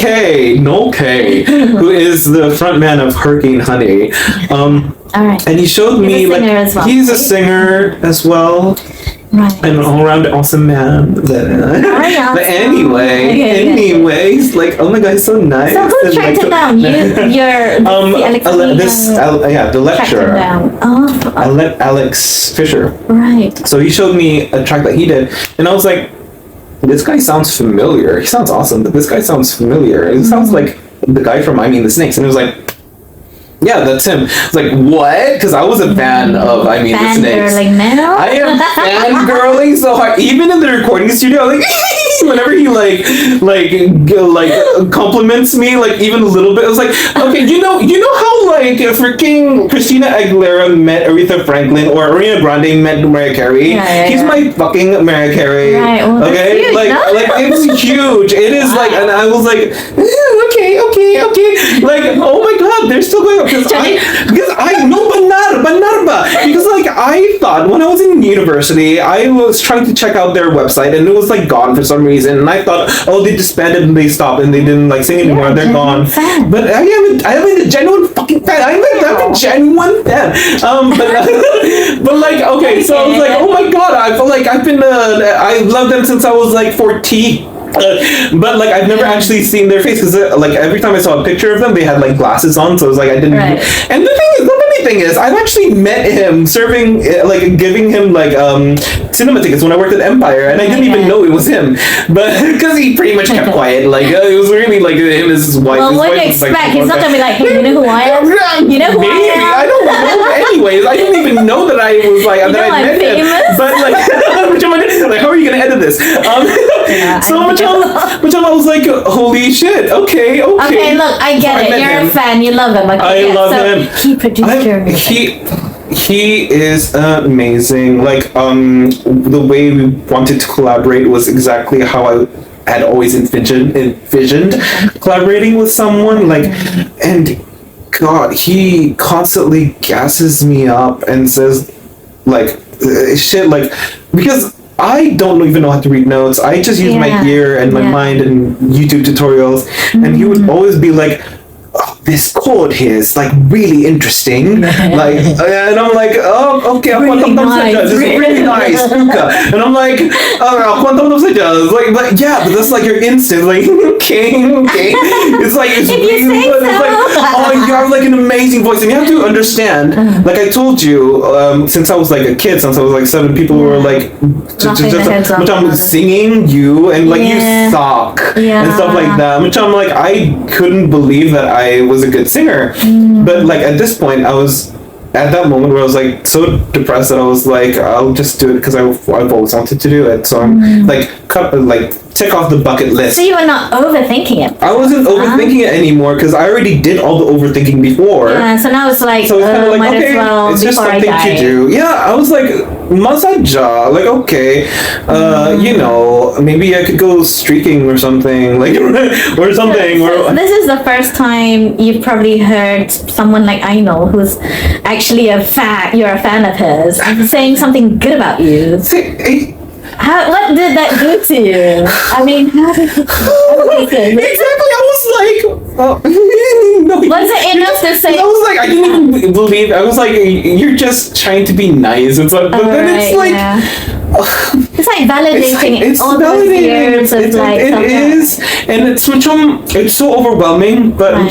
S2: K. Who is the frontman of Hurricane Honey.
S1: All right.
S2: And he showed me like he's a singer as well.
S1: Right.
S2: And an all-around awesome man. But anyways, like, oh my god, he's so nice.
S1: So who tracked him down?
S2: The lecturer.
S1: Oh.
S2: Alex Fisher.
S1: Right.
S2: So he showed me a track that he did, and I was like, this guy sounds familiar. He sounds awesome, but this guy sounds familiar. It sounds like the guy from I Mean the Snakes, and it was like, yeah, that's him. It's like, what? Because I was a fan of I Mean the Snakes. I am fangirling so hard. Even in the recording studio, like, whenever he like compliments me, like, even a little bit, I was like, okay, you know how like freaking Christina Aguilera met Aretha Franklin or Ariana Grande met Mariah Carey? He's my fucking Mariah Carey. Right. Well, okay? Huge, like it's huge. It is like, and I was like, okay. Like, oh my god, they're still going up. Because like I thought when I was in university, I was trying to check out their website and it was like gone for some reason, and I thought, oh, they disbanded and they stopped and they didn't like sing anymore. They're gone. Fan. But I am a genuine fucking fan. I'm a genuine fan. But like, okay, so I was like, oh my god, I feel like I've been I love them since I was like 14. But like I've never actually seen their face because like every time I saw a picture of them, they had like glasses on, so it was like I didn't. Right. And the funny thing is, I've actually met him serving, like giving him like cinema tickets when I worked at Empire, and I didn't even know it was him, but because he pretty much kept quiet. Like it was really like him and his wife.
S1: Well, what do you expect? Like, he's not gonna be like, hey, you know who I am? You know who I am?
S2: I don't know. Anyways, I didn't even know that I was like that I met him. But like, like, how are you gonna edit this? Which I was like, holy shit, okay.
S1: Okay, look, I get it. You're a fan. You love him. Okay,
S2: I love him.
S1: He produced your music.
S2: He is amazing. Like, the way we wanted to collaborate was exactly how I had always envisioned collaborating with someone. Like, and God, he constantly gasses me up and says, like, shit, like, because I don't even know how to read notes. I just use my ear and my mind and YouTube tutorials. And he would always be like, oh, this chord here is like really interesting. Like, and I'm like, oh, okay,
S1: really nice.
S2: It's really nice. And I'm like, oh, like, yeah, but that's like your instinct. Like, okay. It's like, it's really, it's like, oh, you have like an amazing voice. And you have to understand, like I told you, since I was like a kid, since I was like 7, people were like, which I'm singing you and like you suck and stuff like that. Which I'm like, I couldn't believe that I was a good singer. But like at this point, I was at that moment where I was like so depressed that I was like, I'll just do it because I've always wanted to do it. So I'm like, tick off the bucket list.
S1: So you were not overthinking it.
S2: I wasn't overthinking it anymore because I already did all the overthinking before.
S1: Yeah, so now it's like,
S2: so it's kind of like, okay, it's just something to do. Yeah, I was like, masaja, like, okay, you know, maybe I could go streaking or something, like, or something.
S1: So this is the first time you've probably heard someone like I know who's actually you're a fan of his, saying something good about you. What did that do to you? I mean, how did it
S2: exactly, I was like, no,
S1: was it enough to say?
S2: I was like, I didn't even believe. I was like, you're just trying to be nice. It's like, but then it's like,
S1: it's like validating
S2: it's
S1: all those years of like.
S2: It is, and it's so overwhelming. But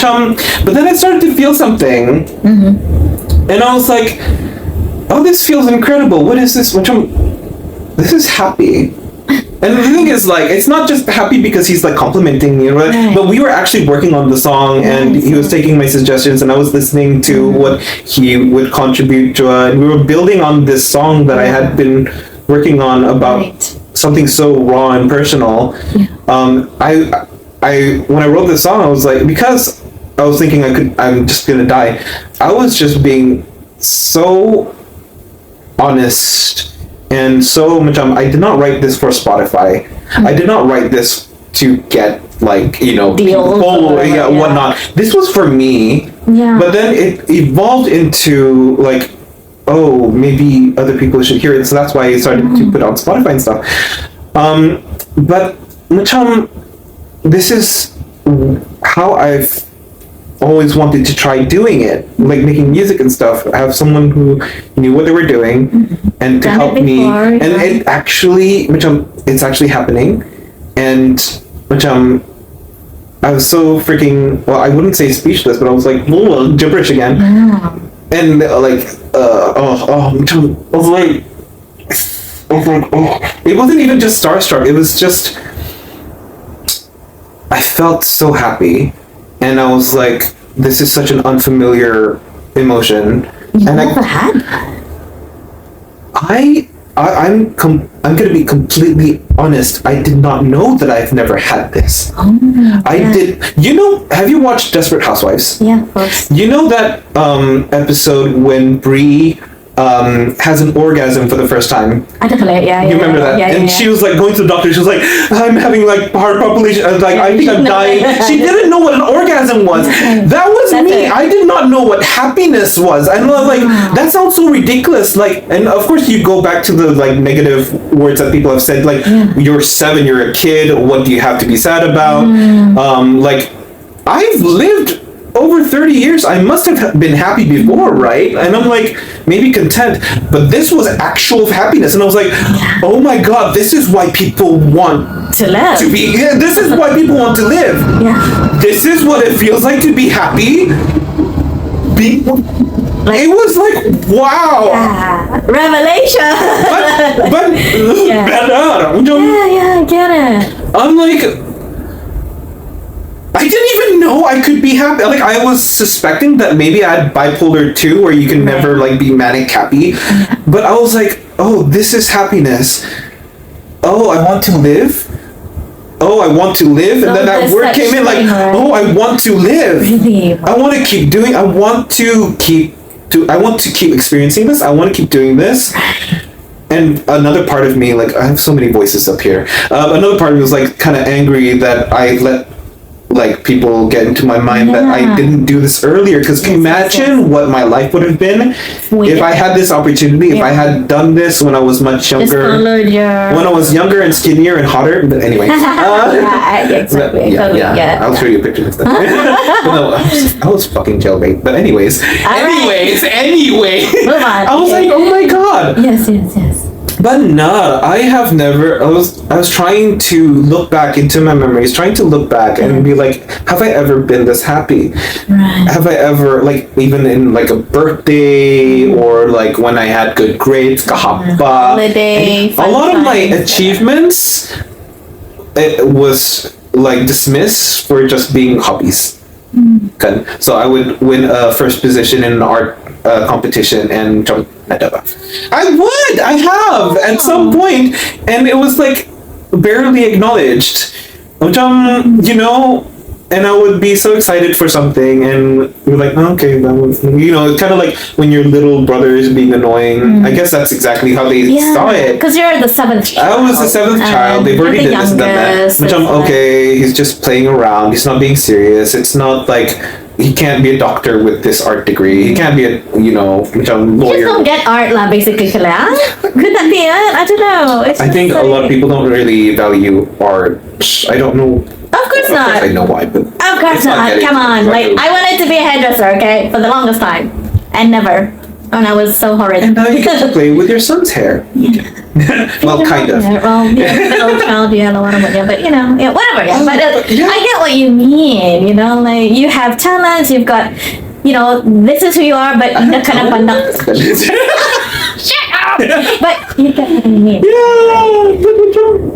S2: but then I started to feel something, and I was like, oh, this feels incredible. What is this? This is happy. And the thing is, like, it's not just happy because he's like complimenting me, right? But we were actually working on the song, and he was taking my suggestions, and I was listening to what he would contribute to, and we were building on this song that I had been working on about something so raw and personal. I when I wrote this song, I was like, because I was thinking I'm just gonna die. I was just being so honest. And so much, I did not write this for Spotify. I did not write this to get, like, you know,
S1: deals
S2: whatnot. This was for me. Yeah. But then it evolved into, like, oh, maybe other people should hear it. So that's why I started to put on Spotify and stuff. But, this is how I've always wanted to try doing it, like making music and stuff. I have someone who knew what they were doing and to help me, and it actually, it's actually happening, and I was so freaking, well, I wouldn't say speechless, but I was like gibberish again, and like I was like, it wasn't even just starstruck. It was just, I felt so happy. And I was like, this is such an unfamiliar emotion.
S1: You never had that.
S2: I'm gonna be completely honest. I did not know that I've never had this. Did. You know, have you watched Desperate Housewives?
S1: Yeah, of course.
S2: You know that episode when Bree has an orgasm for the first time.
S1: I definitely,
S2: You remember that? And she was like going to the doctor. She was like, I'm having like heart palpitation. Like, I think I'm dying. She didn't know what an orgasm was. That was me. I did not know what happiness was. And I was like, that sounds so ridiculous. Like, and of course you go back to the like negative words that people have said. Like, you're 7, you're a kid. What do you have to be sad about? Like, I've lived over 30 years. I must have been happy before, right? And I'm like, maybe content, but this was actual happiness. And I was like, oh my God, this is why people want
S1: to live.
S2: This is why people want to live. This is what it feels like to be happy. It was like, wow.
S1: Revelation.
S2: but
S1: I get it.
S2: I'm like, I didn't even know I could be happy. Like, I was suspecting that maybe I had bipolar 2, where you can never like be manic happy. But I was like, oh, this is happiness. Oh, I want to live. Oh, I want to live. And then that word came in like, oh, I want to live.
S1: Really?
S2: I want to keep doing. I want to keep experiencing this. I want to keep doing this. And another part of me, like, I have so many voices up here. Another part of me was like kind of angry that I let like people get into my mind that I didn't do this earlier. Because can you imagine what my life would have been if I had this opportunity, if I had done this when I was much younger, when I was younger and skinnier and hotter. But anyway,
S1: exactly.
S2: I'll show you a picture next time. No, I was fucking jailbait. But anyways,
S1: Move on.
S2: I was like, oh my god.
S1: Yes.
S2: But no, I have never. I was trying to look back into my memories, trying to look back and be like, have I ever been this happy?
S1: Right.
S2: Have I ever, like, even in like a birthday or like when I had good grades, kahapa,
S1: holiday,
S2: a lot of my achievements, it was like dismissed for just being hobbies. Okay. So I would win a first position in an art competition and I have at some point, and it was like barely acknowledged. You know, and I would be so excited for something, and we're like, oh, okay, that was, you know, it's kind of like when your little brother is being annoying. I guess that's exactly how they saw it.
S1: Because you're the seventh child.
S2: I was the seventh child. They've already did this and done that. Which I'm okay. He's just playing around. He's not being serious. It's not like he can't be a doctor with this art degree. He can't be a, you know, lawyer.
S1: You just don't get art lah, basically. Could that be it? I don't know.
S2: I think a lot of people don't really value art. I don't know.
S1: Of course not.
S2: I know why, but
S1: of course not. Come on. Like, I wanted to be a hairdresser, okay, for the longest time, and never. And I was so horrid.
S2: And now you get to play with your son's hair. Well, kind of.
S1: Well, middle child, but you know, whatever. But I get what you mean. You know, like you have talents, you've got, you know, this is who you are, but you kind of shut up. But you get what I mean.
S2: Yeah.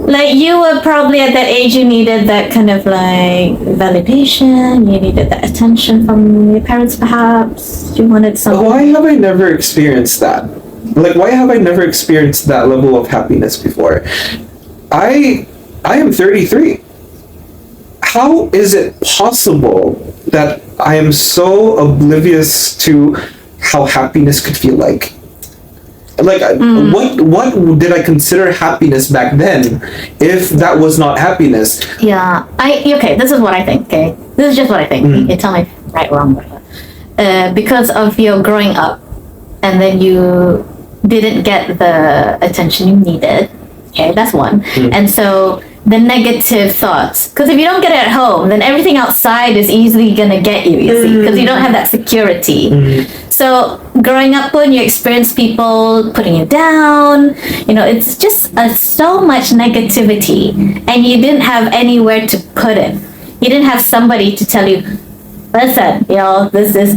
S1: Like you were probably at that age, you needed that kind of like validation. You needed that attention from your parents, perhaps. You wanted something.
S2: Why have I never experienced that? Like, why have I never experienced that level of happiness before? I am 33. How is it possible that I am so oblivious to how happiness could feel like? Like, what did I consider happiness back then if that was not happiness?
S1: Yeah. Okay, this is what I think, okay? This is just what I think. You can tell me if I'm right or wrong, whatever. Because of your growing up, and then you didn't get the attention you needed. Okay, that's one. And so the negative thoughts, because if you don't get it at home, then everything outside is easily gonna get you see, because you don't have that security. So growing up, when you experience people putting you down, you know, it's just so much negativity, and you didn't have anywhere to put it. You didn't have somebody to tell you, listen, you know, this, you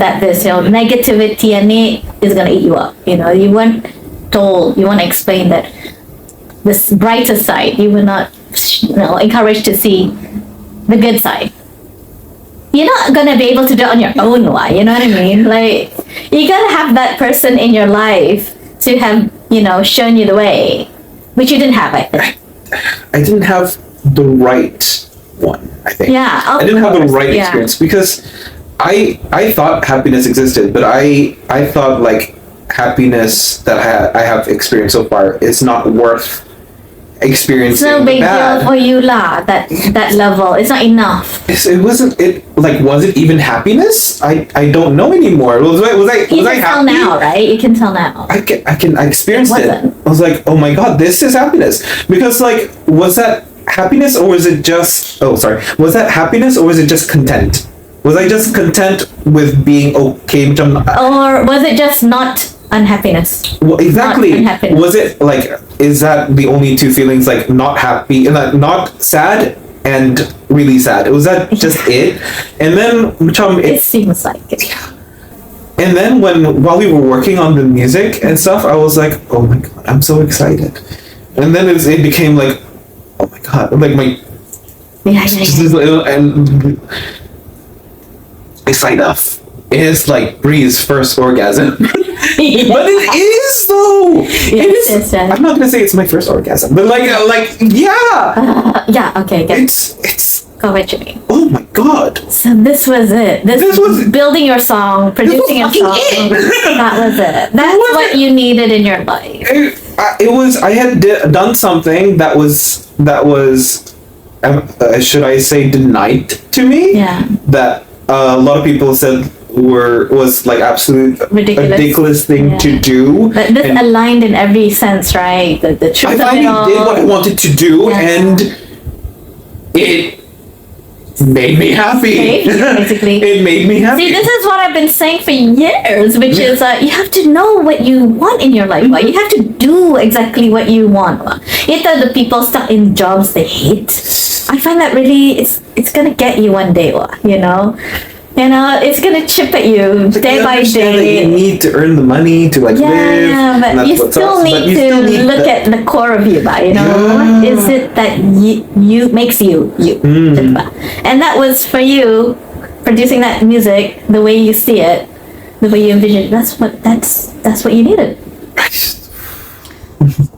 S1: know, negativity and it is gonna eat you up. You know, you weren't told, you weren't explained that this brighter side. You were not, you know, encouraged to see the good side. You're not gonna be able to do it on your own, why? You know what I mean? Like, you gotta have that person in your life to have, you know, shown you the way, which you didn't have, I think.
S2: I didn't have the right one, I think.
S1: Yeah,
S2: I didn't have the right experience because I thought happiness existed, but I thought like happiness that I have experienced so far is not worth experiencing.
S1: It's no big
S2: bad.
S1: deal for you lah. That level, it's not enough.
S2: It wasn't. It like was it even happiness? I don't know anymore. Was I
S1: You can
S2: happy?
S1: tell now, right? You can tell now.
S2: I experienced it. I was like, oh my god, this is happiness. Because like, was that happiness or was it just? Oh, sorry. Was that happiness or was it just content? Was I just content with being okay?
S1: Or was it just not unhappiness?
S2: Well, exactly.
S1: Not unhappiness.
S2: Was it like? Is that the only two feelings? Like not happy and not sad and really sad. Was that just it? And then
S1: it seems like it.
S2: Yeah. And then while we were working on the music and stuff, I was like, oh my god, I'm so excited. And then it became like, oh my god, like my and it's enough. It's like Bree's first orgasm.
S1: Yeah.
S2: But it is though.
S1: Yes.
S2: I'm not gonna say it's my first orgasm, but
S1: yeah. Okay.
S2: It's.
S1: Go what you mean.
S2: Oh my god.
S1: So this was it. This was building your song, producing a song. That was it. That's what you needed in your life.
S2: It was. I had done something that was should I say, denied to me.
S1: Yeah.
S2: That a lot of people said was like absolute ridiculous thing to do.
S1: But this aligned in every sense, right? The truth
S2: I finally did what I wanted to do, and it made me happy. Basically, it made me happy.
S1: See, this is what I've been saying for years, which is you have to know what you want in your life. You have to do exactly what you want. The people stuck in jobs they hate, I find that really it's gonna get you one day. It's gonna chip at you day by day.
S2: You need to earn the money to live.
S1: Yeah, but you still need to look at the core of you, What is it that you makes you? And that was for you, producing that music, the way you see it, the way you envision it. That's what you needed.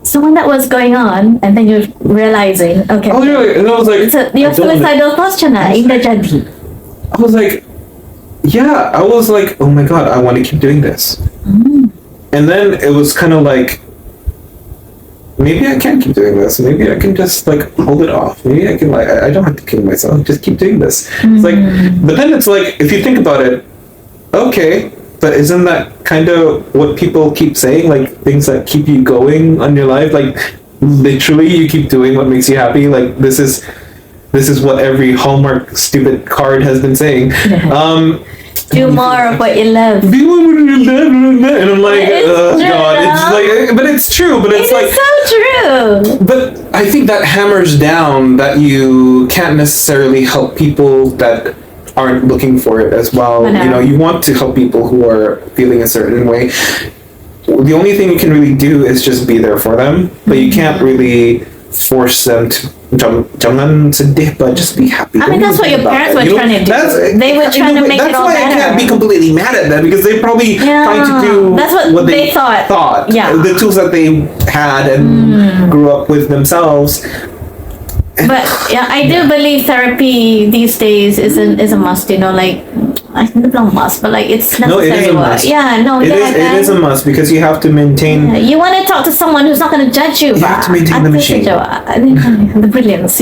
S1: So when that was going on, and then you're realizing, okay.
S2: Oh, really? And I was like,
S1: so your suicidal thoughts, I
S2: was like, yeah, I was like, oh my god, I want to keep doing this. And then it was kind of like, maybe I can keep doing this. Maybe I can just like hold it off. Maybe I can I don't have to kill myself. Just keep doing this. It's like, but then it's like, if you think about it, okay, but isn't that kind of what people keep saying? Like things that keep you going on your life. Like literally, you keep doing what makes you happy. Like this is what every Hallmark stupid card has been saying.
S1: Do more of what you love.
S2: Do more of what you love, and I'm like, oh god, it's like, but it's true. But it's like
S1: so true.
S2: But I think that hammers down that you can't necessarily help people that aren't looking for it as well. You want to help people who are feeling a certain way. The only thing you can really do is just be there for them, but you can't really force them to jangan sedih, but just be happy.
S1: I mean, that's what your parents were trying to do. They were trying to make it all better. That's why I can't be completely
S2: mad at them, because they probably trying to do
S1: that's what they thought. Yeah.
S2: The tools that they had and grew up with themselves.
S1: But I do believe therapy these days is a must. I think not must, but it's necessary.
S2: No, it is a must. It is a must, because you have to maintain.
S1: You want to talk to someone who's not going to judge you.
S2: You have to maintain the machine.
S1: The brilliance,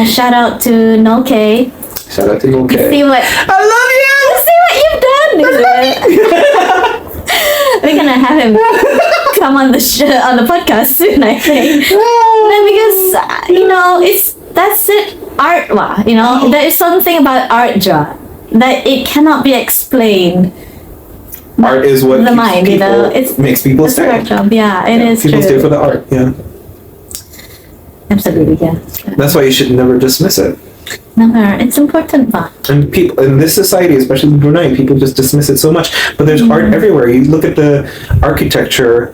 S1: Shout out to Noel K.
S2: Shout out to Noel K.
S1: See what
S2: I love you.
S1: See what you've done. We're gonna have him come on the on the podcast soon, I think. Because that's it. Art, there is something about art, that it cannot be explained.
S2: Art is what
S1: the mind,
S2: it makes people stay.
S1: It is
S2: people
S1: true.
S2: Stay for the art.
S1: Absolutely,
S2: That's why you should never dismiss it.
S1: Never. It's important,
S2: and people in this society, especially in Brunei, people just dismiss it so much. But there's art everywhere. You look at the architecture,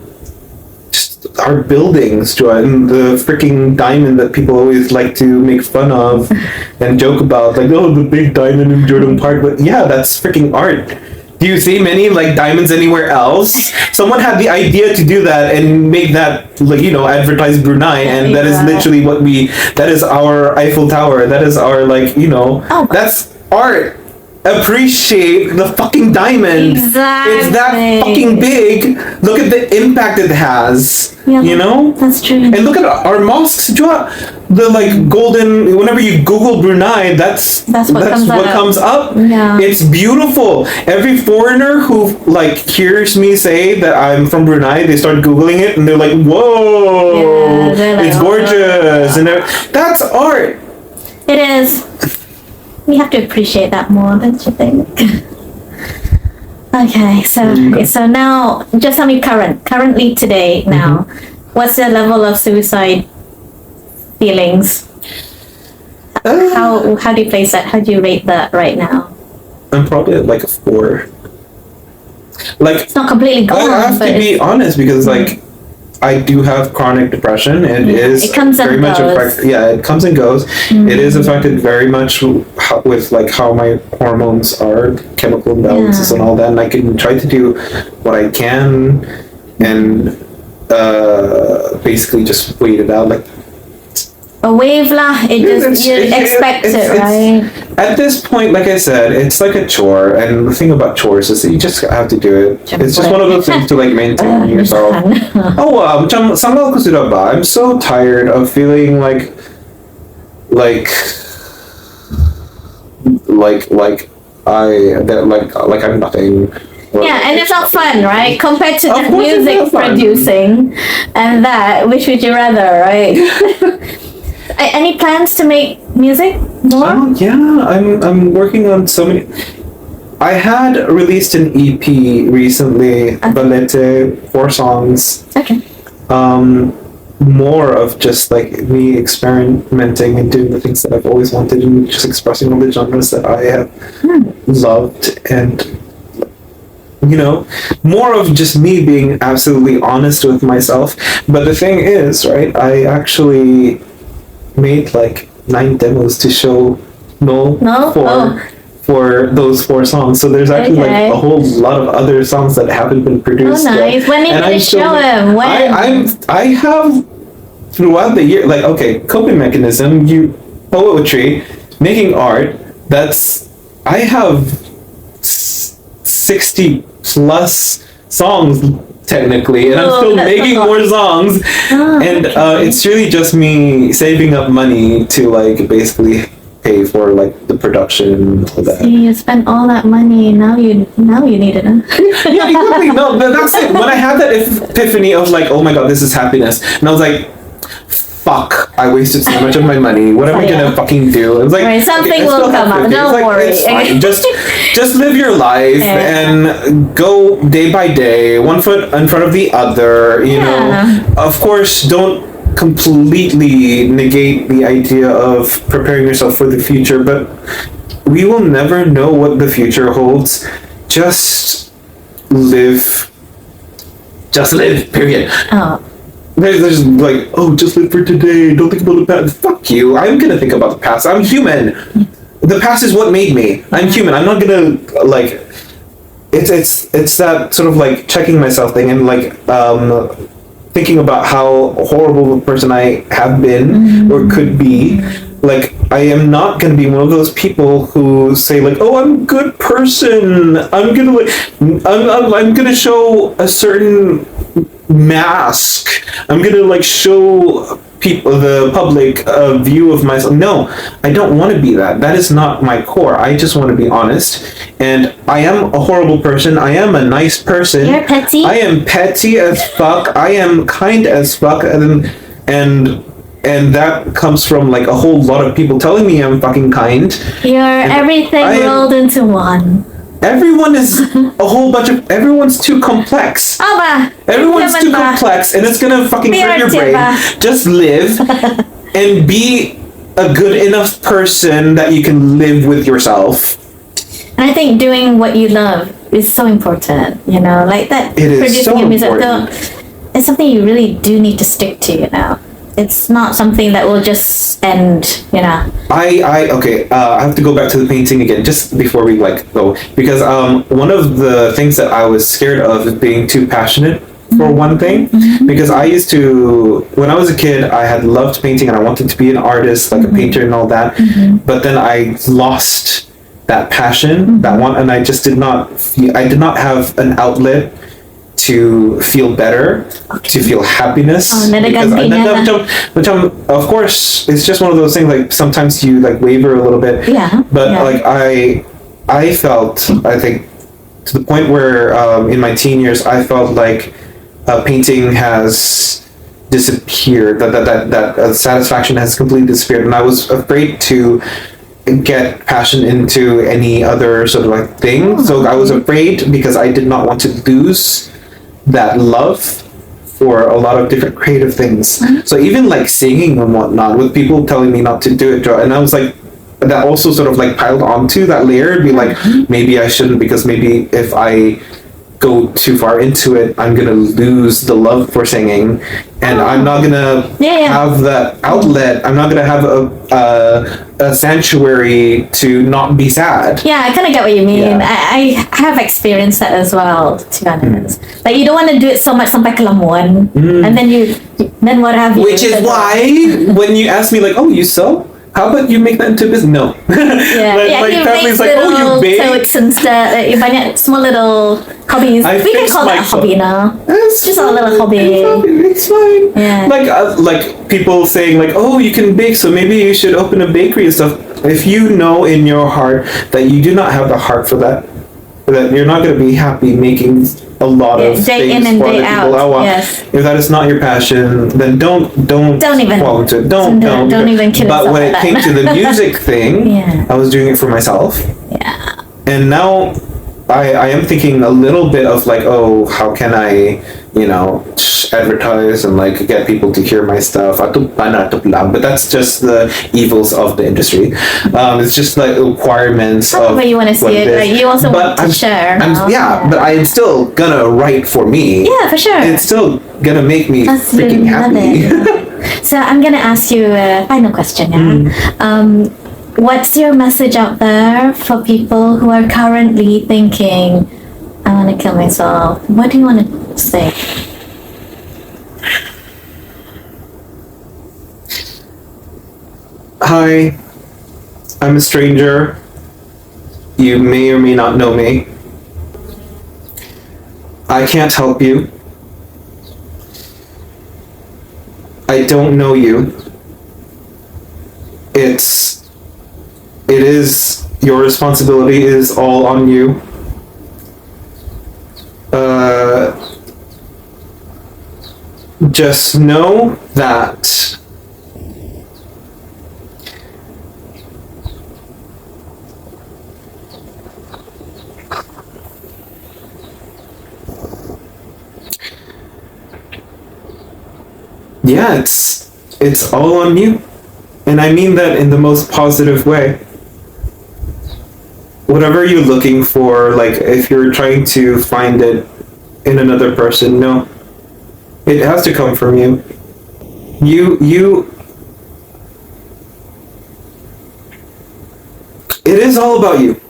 S2: just our buildings, and the freaking diamond that people always like to make fun of and joke about, like, oh, the big diamond in Jordan Park. But yeah, that's freaking art. Do you see many diamonds anywhere else? Someone had the idea to do that and make that advertise Brunei, and that is literally that is our Eiffel Tower. That is our that's art. Appreciate the fucking diamond.
S1: Exactly.
S2: It's that fucking big. Look at the impact it has.
S1: That's true.
S2: And look at our mosques. The golden. Whenever you Google Brunei, that's what comes up.
S1: Yeah.
S2: It's beautiful. Every foreigner who hears me say that I'm from Brunei, they start Googling it and they're like, "Whoa, it's gorgeous!" And that's art.
S1: It is. We have to appreciate that more, don't you think? Okay, so now, just tell me currently today now, what's the level of suicide feelings? How do you place that? How do you rate that right now?
S2: I'm probably at a 4.
S1: It's not completely gone.
S2: I have to be honest, because I do have chronic depression, and it comes very much affected. Yeah, it comes and goes. It is affected very much with how my hormones are, chemical imbalances, and all that. And I can try to do what I can, and basically just wait it out.
S1: A wave lah. You expect it, right?
S2: At this point, like I said, it's like a chore, and the thing about chores is that you just have to do it. It's just one of those things to maintain yourself.
S1: Oh,
S2: sanggal ko sudah ba? I'm so tired of feeling like I'm nothing.
S1: Yeah, and it's not fun, right? Compared to the music producing and that, which would you rather, right? Any plans to make music more?
S2: Yeah, I'm working on so many. I had released an EP recently, Balete, 4 songs.
S1: Okay.
S2: More of just like me experimenting and doing the things that I've always wanted and just expressing all the genres that I have loved, and more of just me being absolutely honest with myself. But the thing is, right, I actually made like 9 demos to show for those 4 songs. So there's actually like a whole lot of other songs that haven't been produced.
S1: Oh, nice.
S2: Yet.
S1: When are you going to show them? When?
S2: I have throughout the year, like, okay, coping mechanism, poetry, making art, I have 60 plus songs technically, and I'm still making more songs. And it's really just me saving up money to like basically pay for like the production and all that.
S1: See, you spent all that money, now you need it.
S2: Yeah, exactly. No, that's it. When I had that epiphany of like, oh my god, this is happiness, and I was like, fuck, I wasted so much of my money. What am I gonna fucking do? It was like,
S1: something will come up. Don't worry.
S2: It's fine. Just live your life and go day by day, one foot in front of the other. You know, of course, don't completely negate the idea of preparing yourself for the future, but we will never know what the future holds. Just live, period. There's like, oh, just live for today, don't think about the past. Fuck you, I'm gonna think about the past. I'm human. The past is what made me. I'm human. I'm not gonna like, it's that sort of like checking myself thing, and like thinking about how horrible of a person I have been or could be. Like, I am not going to be one of those people who say like, oh, I'm a good person. I'm going to show a certain mask. I'm going to like show the public a view of myself. No, I don't want to be that. That is not my core. I just want to be honest. And I am a horrible person. I am a nice person.
S1: You're petty.
S2: I am petty as fuck. I am kind as fuck. And that comes from like a whole lot of people telling me I'm fucking kind.
S1: You're everything rolled into one.
S2: Everyone is a whole bunch of. Everyone's too complex. Everyone's too complex, and it's gonna fucking hurt your brain. Just live and be a good enough person that you can live with yourself.
S1: And I think doing what you love is so important. You know, like that.
S2: It is so important.
S1: It's something you really do need to stick to. You know. It's not something that will just end, you know. I have to go back to the painting again just before we like go, because one of the things that I was scared of is being too passionate for one thing, because I used to, when I was a kid, I had loved painting and I wanted to be an artist, like a painter and all that, but then I lost that passion, that one, and I just did not have an outlet to feel better, to feel happiness. Which of course, it's just one of those things, like sometimes you like waver a little bit. But like I felt, I think, to the point where in my teen years, I felt like painting has disappeared, that satisfaction has completely disappeared, and I was afraid to get passion into any other sort of like thing. So I was afraid because I did not want to lose that love for a lot of different creative things. So even like singing and whatnot, with people telling me not to do it, and I was like, that also sort of like piled onto that layer, be like, maybe I shouldn't, because maybe if I go too far into it, I'm gonna lose the love for singing, and I'm not gonna have that outlet. I'm not gonna have a sanctuary to not be sad. Yeah, I kind of get what you mean. I have experienced that as well, to be honest. Like, you don't want to do it so much sampai kelamuan, and then what have you?
S2: Which is why when you ask me like, oh, you sew? How about you make that into a business? No.
S1: He makes little totes and stuff. Banyak small little hobbies.
S2: I
S1: We can
S2: fixed
S1: call that
S2: my
S1: a hobby now.
S2: It's
S1: Just a little hobby.
S2: It's fine.
S1: Yeah.
S2: Like people saying like, oh, you can bake, so maybe you should open a bakery and stuff. If you know in your heart that you do not have the heart for that you're not going to be happy making a lot of
S1: day
S2: things
S1: in and
S2: for
S1: day
S2: other people.
S1: out. Yes.
S2: If that is not your passion, then don't
S1: even
S2: fall into it. Don't
S1: even kill
S2: But
S1: yourself
S2: when it
S1: with
S2: came
S1: that.
S2: to the music thing,
S1: Yeah.
S2: I was doing it for myself.
S1: Yeah.
S2: And now I am thinking a little bit of like, oh, how can I, advertise and like get people to hear my stuff? But that's just the evils of the industry. It's just like requirements
S1: However
S2: of
S1: you want to see it, right? You also want to share.
S2: But I am still gonna write for me.
S1: Yeah, for sure.
S2: It's still gonna make me freaking happy.
S1: So I'm gonna ask you a final question. Yeah. What's your message out there for people who are currently thinking, I want to kill myself? What do you want to say?
S2: Hi, I'm a stranger. You may or may not know me. I can't help you. I don't know you. It is your responsibility, it is all on you. Just know that yeah, it's all on you. And I mean that in the most positive way. Whatever you're looking for, like if you're trying to find it in another person, no. It has to come from you. It is all about you.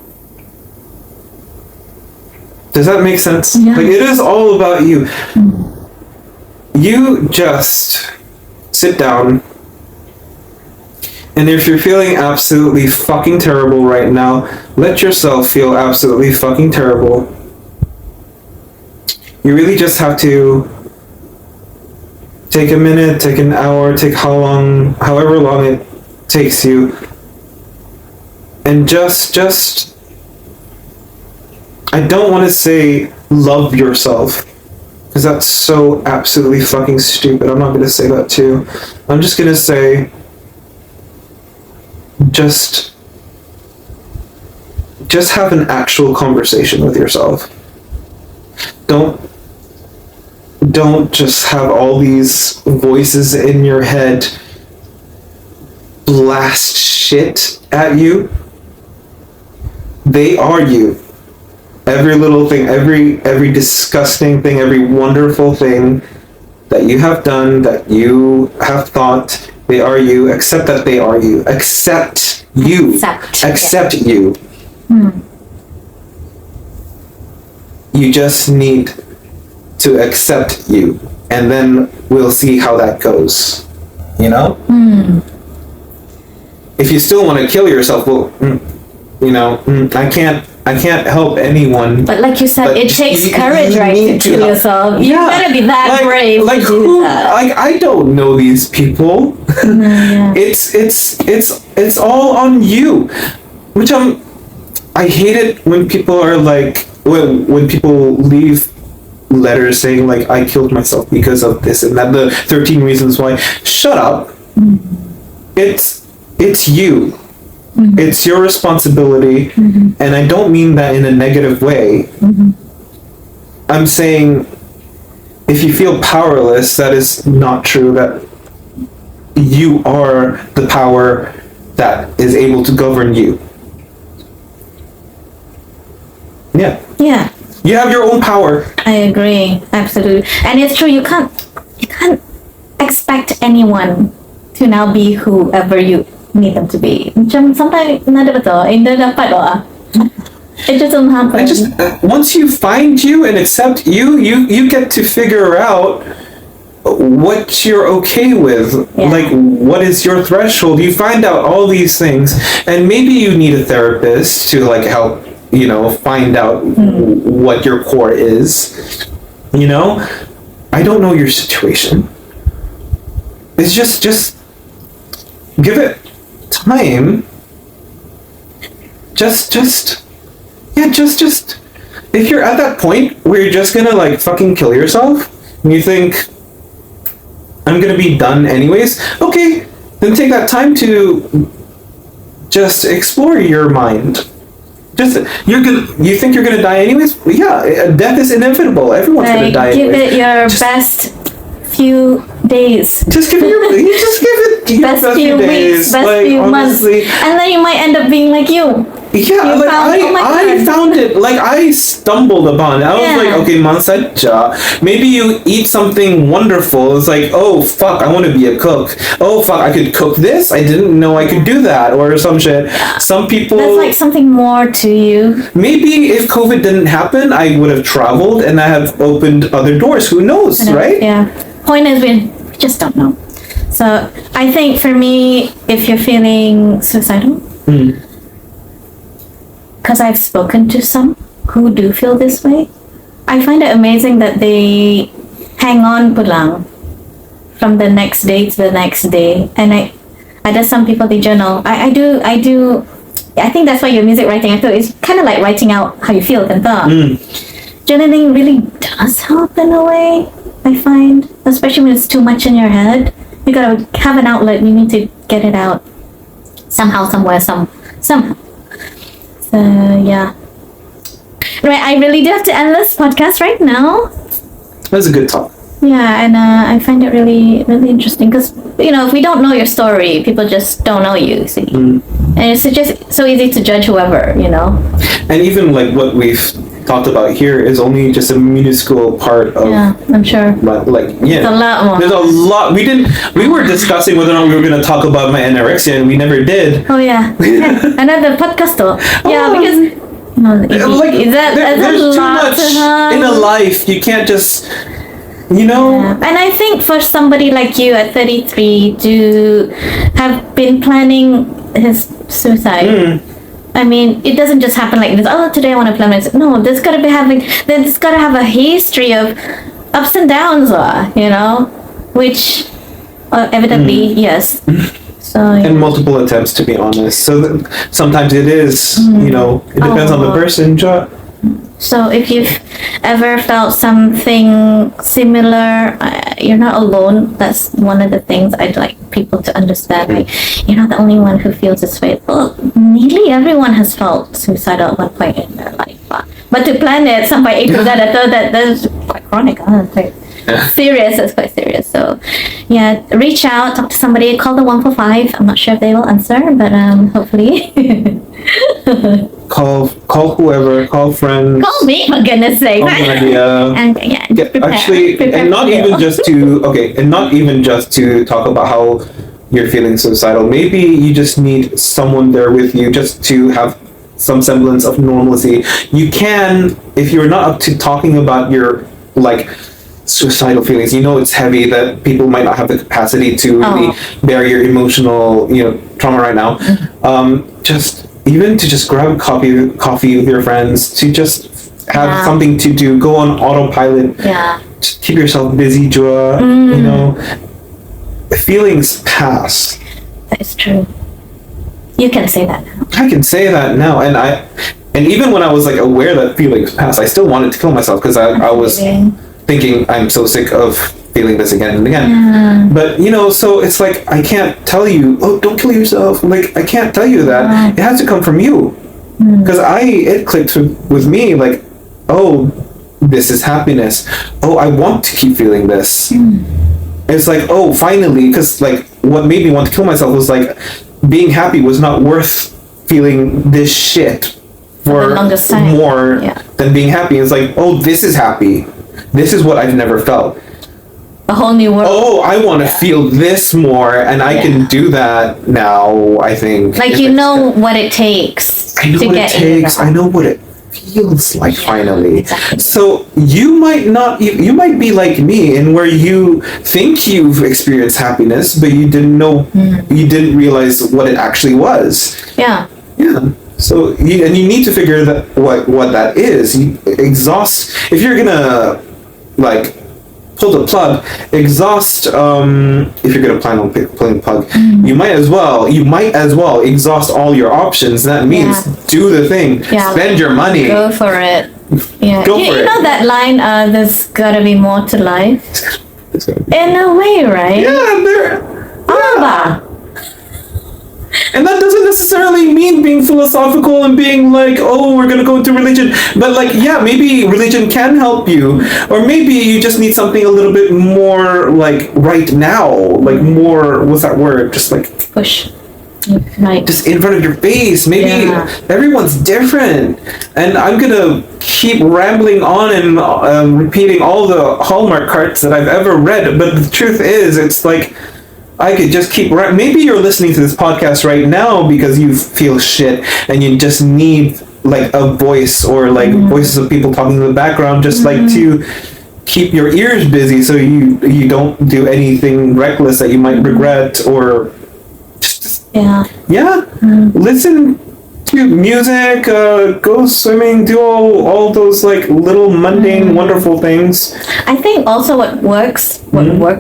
S2: Does that make sense?
S1: Yeah.
S2: Like it is all about you. You just sit down, and if you're feeling absolutely fucking terrible right now, let yourself feel absolutely fucking terrible. You really just have to take a minute, take an hour, take however long it takes you, and just I don't want to say love yourself, because that's so absolutely fucking stupid. I'm not going to say that too. I'm just going to say just have an actual conversation with yourself. Don't just have all these voices in your head blast shit at you. They are you. Every little thing, every disgusting thing, every wonderful thing that you have done, that you have thought, they are you. Accept that they are you. Accept you. Accept you. You just need to accept you, and then we'll see how that goes. You know? If you still want to kill yourself, well, I can't help anyone.
S1: But like you said, it takes courage, right, to kill yourself. You better be that brave to do that.
S2: Like I don't know these people. It's all on you. Which I hate it when people are like when people leave letters saying like I killed myself because of this and that, the 13 reasons why. Shut up. It's you. It's your responsibility, and I don't mean that in a negative way. I'm saying if you feel powerless, that is not true. That you are the power that is able to govern you. Yeah. You have your own power.
S1: I agree, absolutely, and it's true. You can't expect anyone to now be whoever you need them to be. Macam sampai nada betul, hindi dapat doa. It just doesn't happen.
S2: Once you find you and accept you get to figure out what you're okay with. Like, what is your threshold? You find out all these things, and maybe you need a therapist to like help find out what your core is. I don't know your situation. It's just give it time. Just if you're at that point where you're just gonna like fucking kill yourself and you think I'm gonna be done anyways, okay, then take that time to just explore your mind. You think you're gonna die anyways? Yeah, death is inevitable. Everyone's gonna die anyways.
S1: Give it your best few days.
S2: Just give it your best few days.
S1: Best few
S2: honestly,
S1: months. And then you might end up being like you.
S2: Yeah, I found it, like I stumbled upon it. I was like, okay, Mansaja, maybe you eat something wonderful. It's like, oh fuck, I want to be a cook. Oh fuck, I could cook this. I didn't know I could do that, or some shit. Some people.
S1: There's like something more to you.
S2: Maybe if COVID didn't happen, I would have traveled and I have opened other doors. Who knows, right?
S1: Yeah. Point is, we just don't know. So I think for me, if you're feeling suicidal. Because I've spoken to some who do feel this way, I find it amazing that they hang on pulang from the next day to the next day. And I know some people, they journal. I do. I think that's why your music writing, I thought, is kind of like writing out how you feel. Journaling really does help in a way, I find. Especially when it's too much in your head. You gotta have an outlet. You need to get it out somehow, somewhere, somehow. Yeah. Right, I really do have to end this podcast right now.
S2: That's a good talk.
S1: Yeah, and I find it really, really interesting because, if we don't know your story, people just don't know you, see. And it's just so easy to judge whoever,
S2: And even like what we've talked about here is only just a minuscule part of.
S1: Yeah, I'm sure.
S2: There's
S1: a lot more.
S2: There's a lot. We were discussing whether or not we were going to talk about my anorexia, and we never did.
S1: Oh yeah, another podcast though. Yeah, because
S2: there's too much in a life. You can't just.
S1: Yeah. And I think for somebody like you at 33 to have been planning his suicide. I mean, it doesn't just happen like this. Oh, today I want to plan my suicide. No, there's got to have a history of ups and downs, which evidently yes. So
S2: and multiple attempts, to be honest. So sometimes it is, it depends on the person.
S1: So if you've ever felt something similar, you're not alone. That's one of the things I'd like people to understand. Like, you're not the only one who feels this way. Well, nearly everyone has felt suicidal at one point in their life. But to plan it, some by A to Z, I thought that's quite chronic. Serious. It's quite serious. So, yeah, reach out, talk to somebody, call the 145. I'm not sure if they will answer, but hopefully.
S2: Call whoever, call friends.
S1: Call me, for goodness sake. And prepare,
S2: and not even just to talk about how you're feeling suicidal. Maybe you just need someone there with you just to have some semblance of normalcy. You can, if you're not up to talking about your suicidal feelings, it's heavy, that people might not have the capacity to really bear your emotional trauma right now. Just grab a coffee with your friends, to just have something to do, go on autopilot, just keep yourself busy, feelings pass.
S1: That is true. You can say that now.
S2: I can say that now, and even when I was aware that feelings pass, I still wanted to kill myself because I was thinking, I'm so sick of feeling this again and again. But so it's I can't tell you, oh, don't kill yourself. I can't tell you that. It has to come from you, because it clicked with me, oh, this is happiness. Oh, I want to keep feeling this. It's oh, finally, because what made me want to kill myself was being happy was not worth feeling this shit for more than being happy. It's oh, this is happy. This is what I've never felt.
S1: A whole new world.
S2: Oh, I want to feel this more, and I can do that now, I think.
S1: You know what it takes.
S2: I know what it takes. I know what it feels like, finally.
S1: Exactly.
S2: So you might be like me, in where you think you've experienced happiness, but you didn't know, you didn't realize what it actually was.
S1: Yeah.
S2: Yeah. So you need to figure that what that is. You exhaust if you're gonna like pull the plug. Exhaust if you're gonna plan on pulling the plug. You might as well exhaust all your options. That means do the thing. Yeah, spend your money.
S1: Go for it. Yeah. You know that line. There's gotta be more to life. In a way, right?
S2: Yeah, and that doesn't necessarily mean being philosophical and being like, oh, we're gonna go into religion. But like, yeah, maybe religion can help you. Or maybe you just need something a little bit more like right now. Like more, what's that word? Just like
S1: push. Right.
S2: Just in front of your face. Maybe everyone's different. And I'm gonna keep rambling on and repeating all the Hallmark cards that I've ever read. But the truth is, it's like, I could just keep... Maybe you're listening to this podcast right now because you feel shit and you just need like a voice or like voices of people talking in the background, just like to keep your ears busy so you don't do anything reckless that you might regret or... Listen to music, go swimming, do all those like little mundane, wonderful things.
S1: I think also what worked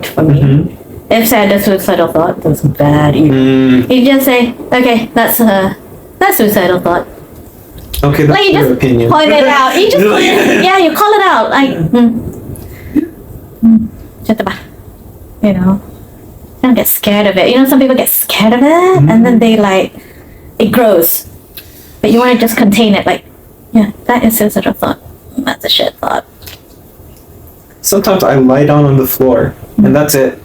S1: for me... If I had a suicidal thought, that's bad. You just say, okay, that's suicidal thought.
S2: Okay, that's
S1: like
S2: your opinion.
S1: Point it out. You just you call it out. Like, you know, don't get scared of it. You know, some people get scared of it, and then they like, it grows. But you want to just contain it. Like, yeah, that is suicidal thought. That's a shit thought.
S2: Sometimes I lie down on the floor, and that's it.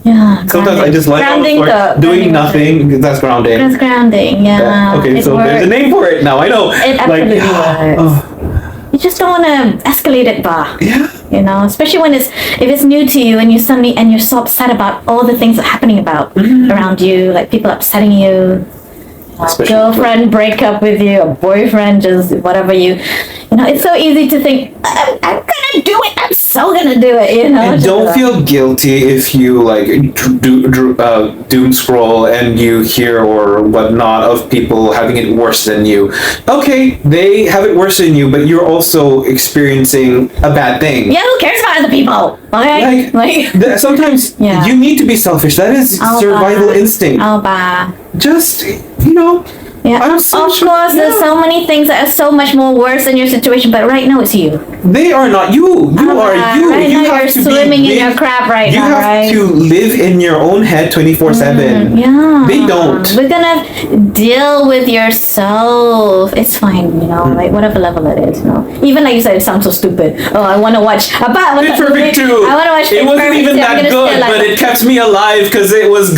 S1: Yeah.
S2: Sometimes I just lie on the floor doing nothing. That's grounding.
S1: That's grounding, yeah.
S2: Okay, so there's a name for it now. I know.
S1: It absolutely works. You just don't want to escalate it,
S2: Yeah.
S1: You know, especially when if it's new to you and you're so upset about all the things that are happening around you, like people upsetting you. Girlfriend break up with you, a boyfriend just whatever you know, it's so easy to think I'm gonna do it, I'm so gonna do it, you know.
S2: And don't feel guilty if you like doom scroll and you hear or whatnot of people having it worse than you. Okay, they have it worse than you, but you're also experiencing a bad thing.
S1: Yeah, who cares about other people? Okay, like
S2: sometimes you need to be selfish. That is survival instinct. Just, you know.
S1: Yeah, of course, there's so many things that are so much more worse than your situation, but right now it's you.
S2: They are not you. You are you.
S1: Right
S2: you
S1: now you're swimming in your crap right now, right?
S2: You have to live in your own head 24/7.
S1: Yeah.
S2: They don't.
S1: We're gonna deal with yourself. It's fine, you know, like whatever level it is, you know. Even like you said, it sounds so stupid. Oh, I want to watch
S2: Pitch Perfect 2.
S1: I want to watch
S2: It wasn't even that good, but it kept me alive because it was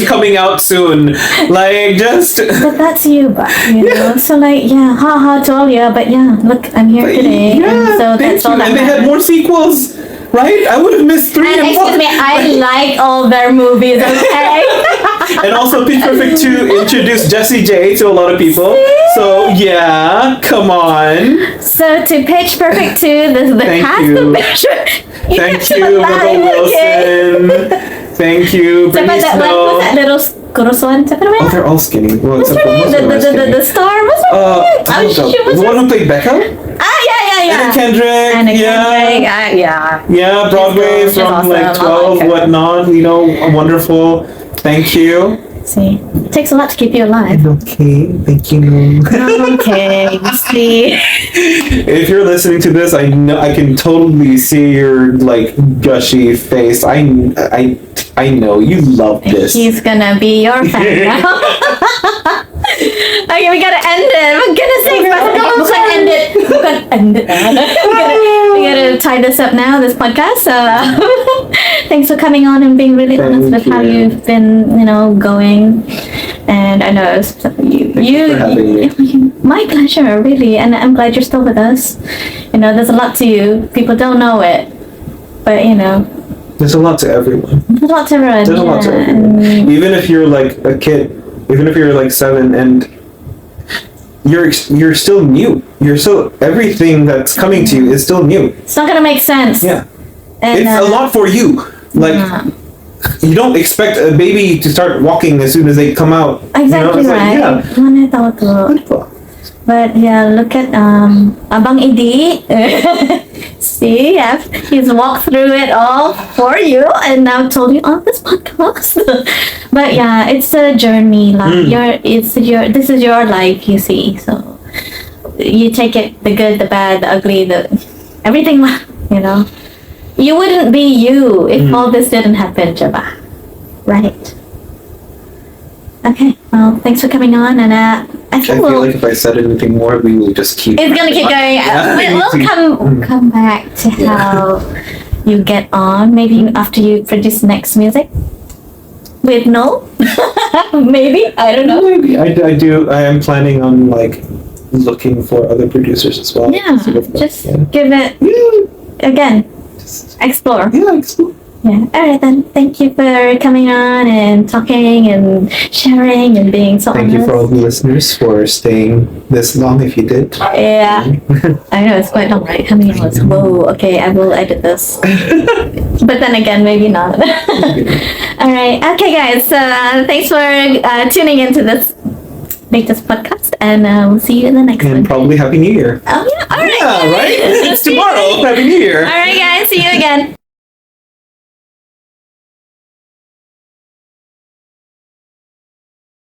S2: coming out soon. Like, just...
S1: But that's you, you know. So like, haha to all you, but look, I'm here today, and so that's all that
S2: and they had more sequels, right? I would have missed 3 and 4.
S1: Excuse me, I like all their movies, okay?
S2: And also Pitch Perfect 2 introduced Jessie J to a lot of people. So come on.
S1: So to Pitch Perfect 2, the cast of Pitch Perfect.
S2: Thank you, Rebel Wilson. Thank you, Brittany Snow.
S1: What's that little Kurosawa?
S2: Oh, they're all skinny. Well,
S1: what's her name? The star? What's her name?
S2: The one who played Becca?
S1: Yeah.
S2: Anna Kendrick. Yeah, Broadway from awesome. Like 12, whatnot. You know, wonderful. Thank you.
S1: See, it takes a lot to keep you alive.
S2: Okay, thank you.
S1: Okay, see.
S2: If you're listening to this, I can totally see your like gushy face. I know you love this.
S1: He's gonna be your fan now. Okay, we gotta end it. For goodness sake, we're gonna end it. We're gonna end it. We gotta tie this up now, this podcast. Thanks for coming on and being really honest with how you've been, you know, going. And I know it's my pleasure, really. And I'm glad you're still with us. You know, there's a lot to you. People don't know it, but you know.
S2: There's a lot to everyone.
S1: There's a lot to everyone.
S2: There's a lot to everyone. Even if you're like a kid. Even if you're like 7 and you're still new. You're still, everything that's coming to you is still new.
S1: It's not gonna make sense.
S2: Yeah. And, it's a lot for you. Like, you don't expect a baby to start walking as soon as they come out.
S1: Exactly,
S2: you know?
S1: right. But yeah, look at Abang Idi. See, he's walked through it all for you and now told you on this podcast. But yeah, it's a journey. Like this is your life, you see. So you take it, the good, the bad, the ugly, the everything. You know, you wouldn't be you if all this didn't happen, Jabba. Right? Okay. Well, thanks for coming on, and I
S2: feel like if I said anything more, we will just keep.
S1: It's gonna keep going. We'll come back to how you get on. Maybe after you produce next music with No. Maybe I don't know.
S2: Maybe I do. I am planning on like looking for other producers as well.
S1: Yeah. Just give it again. Explore.
S2: Yeah, explore.
S1: Yeah. All right then. Thank you for coming on and talking and sharing and being so honest.
S2: Thank you for all the listeners for staying this long if you did.
S1: Yeah. I know it's quite long, right? How many hours? Whoa. Okay, I will edit this. But then again, maybe not. All right. Okay, guys. Thanks for tuning into this latest podcast, and we'll see you in the next one.
S2: And probably Happy New Year.
S1: Oh yeah. All right.
S2: Yeah, right? It's tomorrow. Happy New Year.
S1: All right, guys. See you again.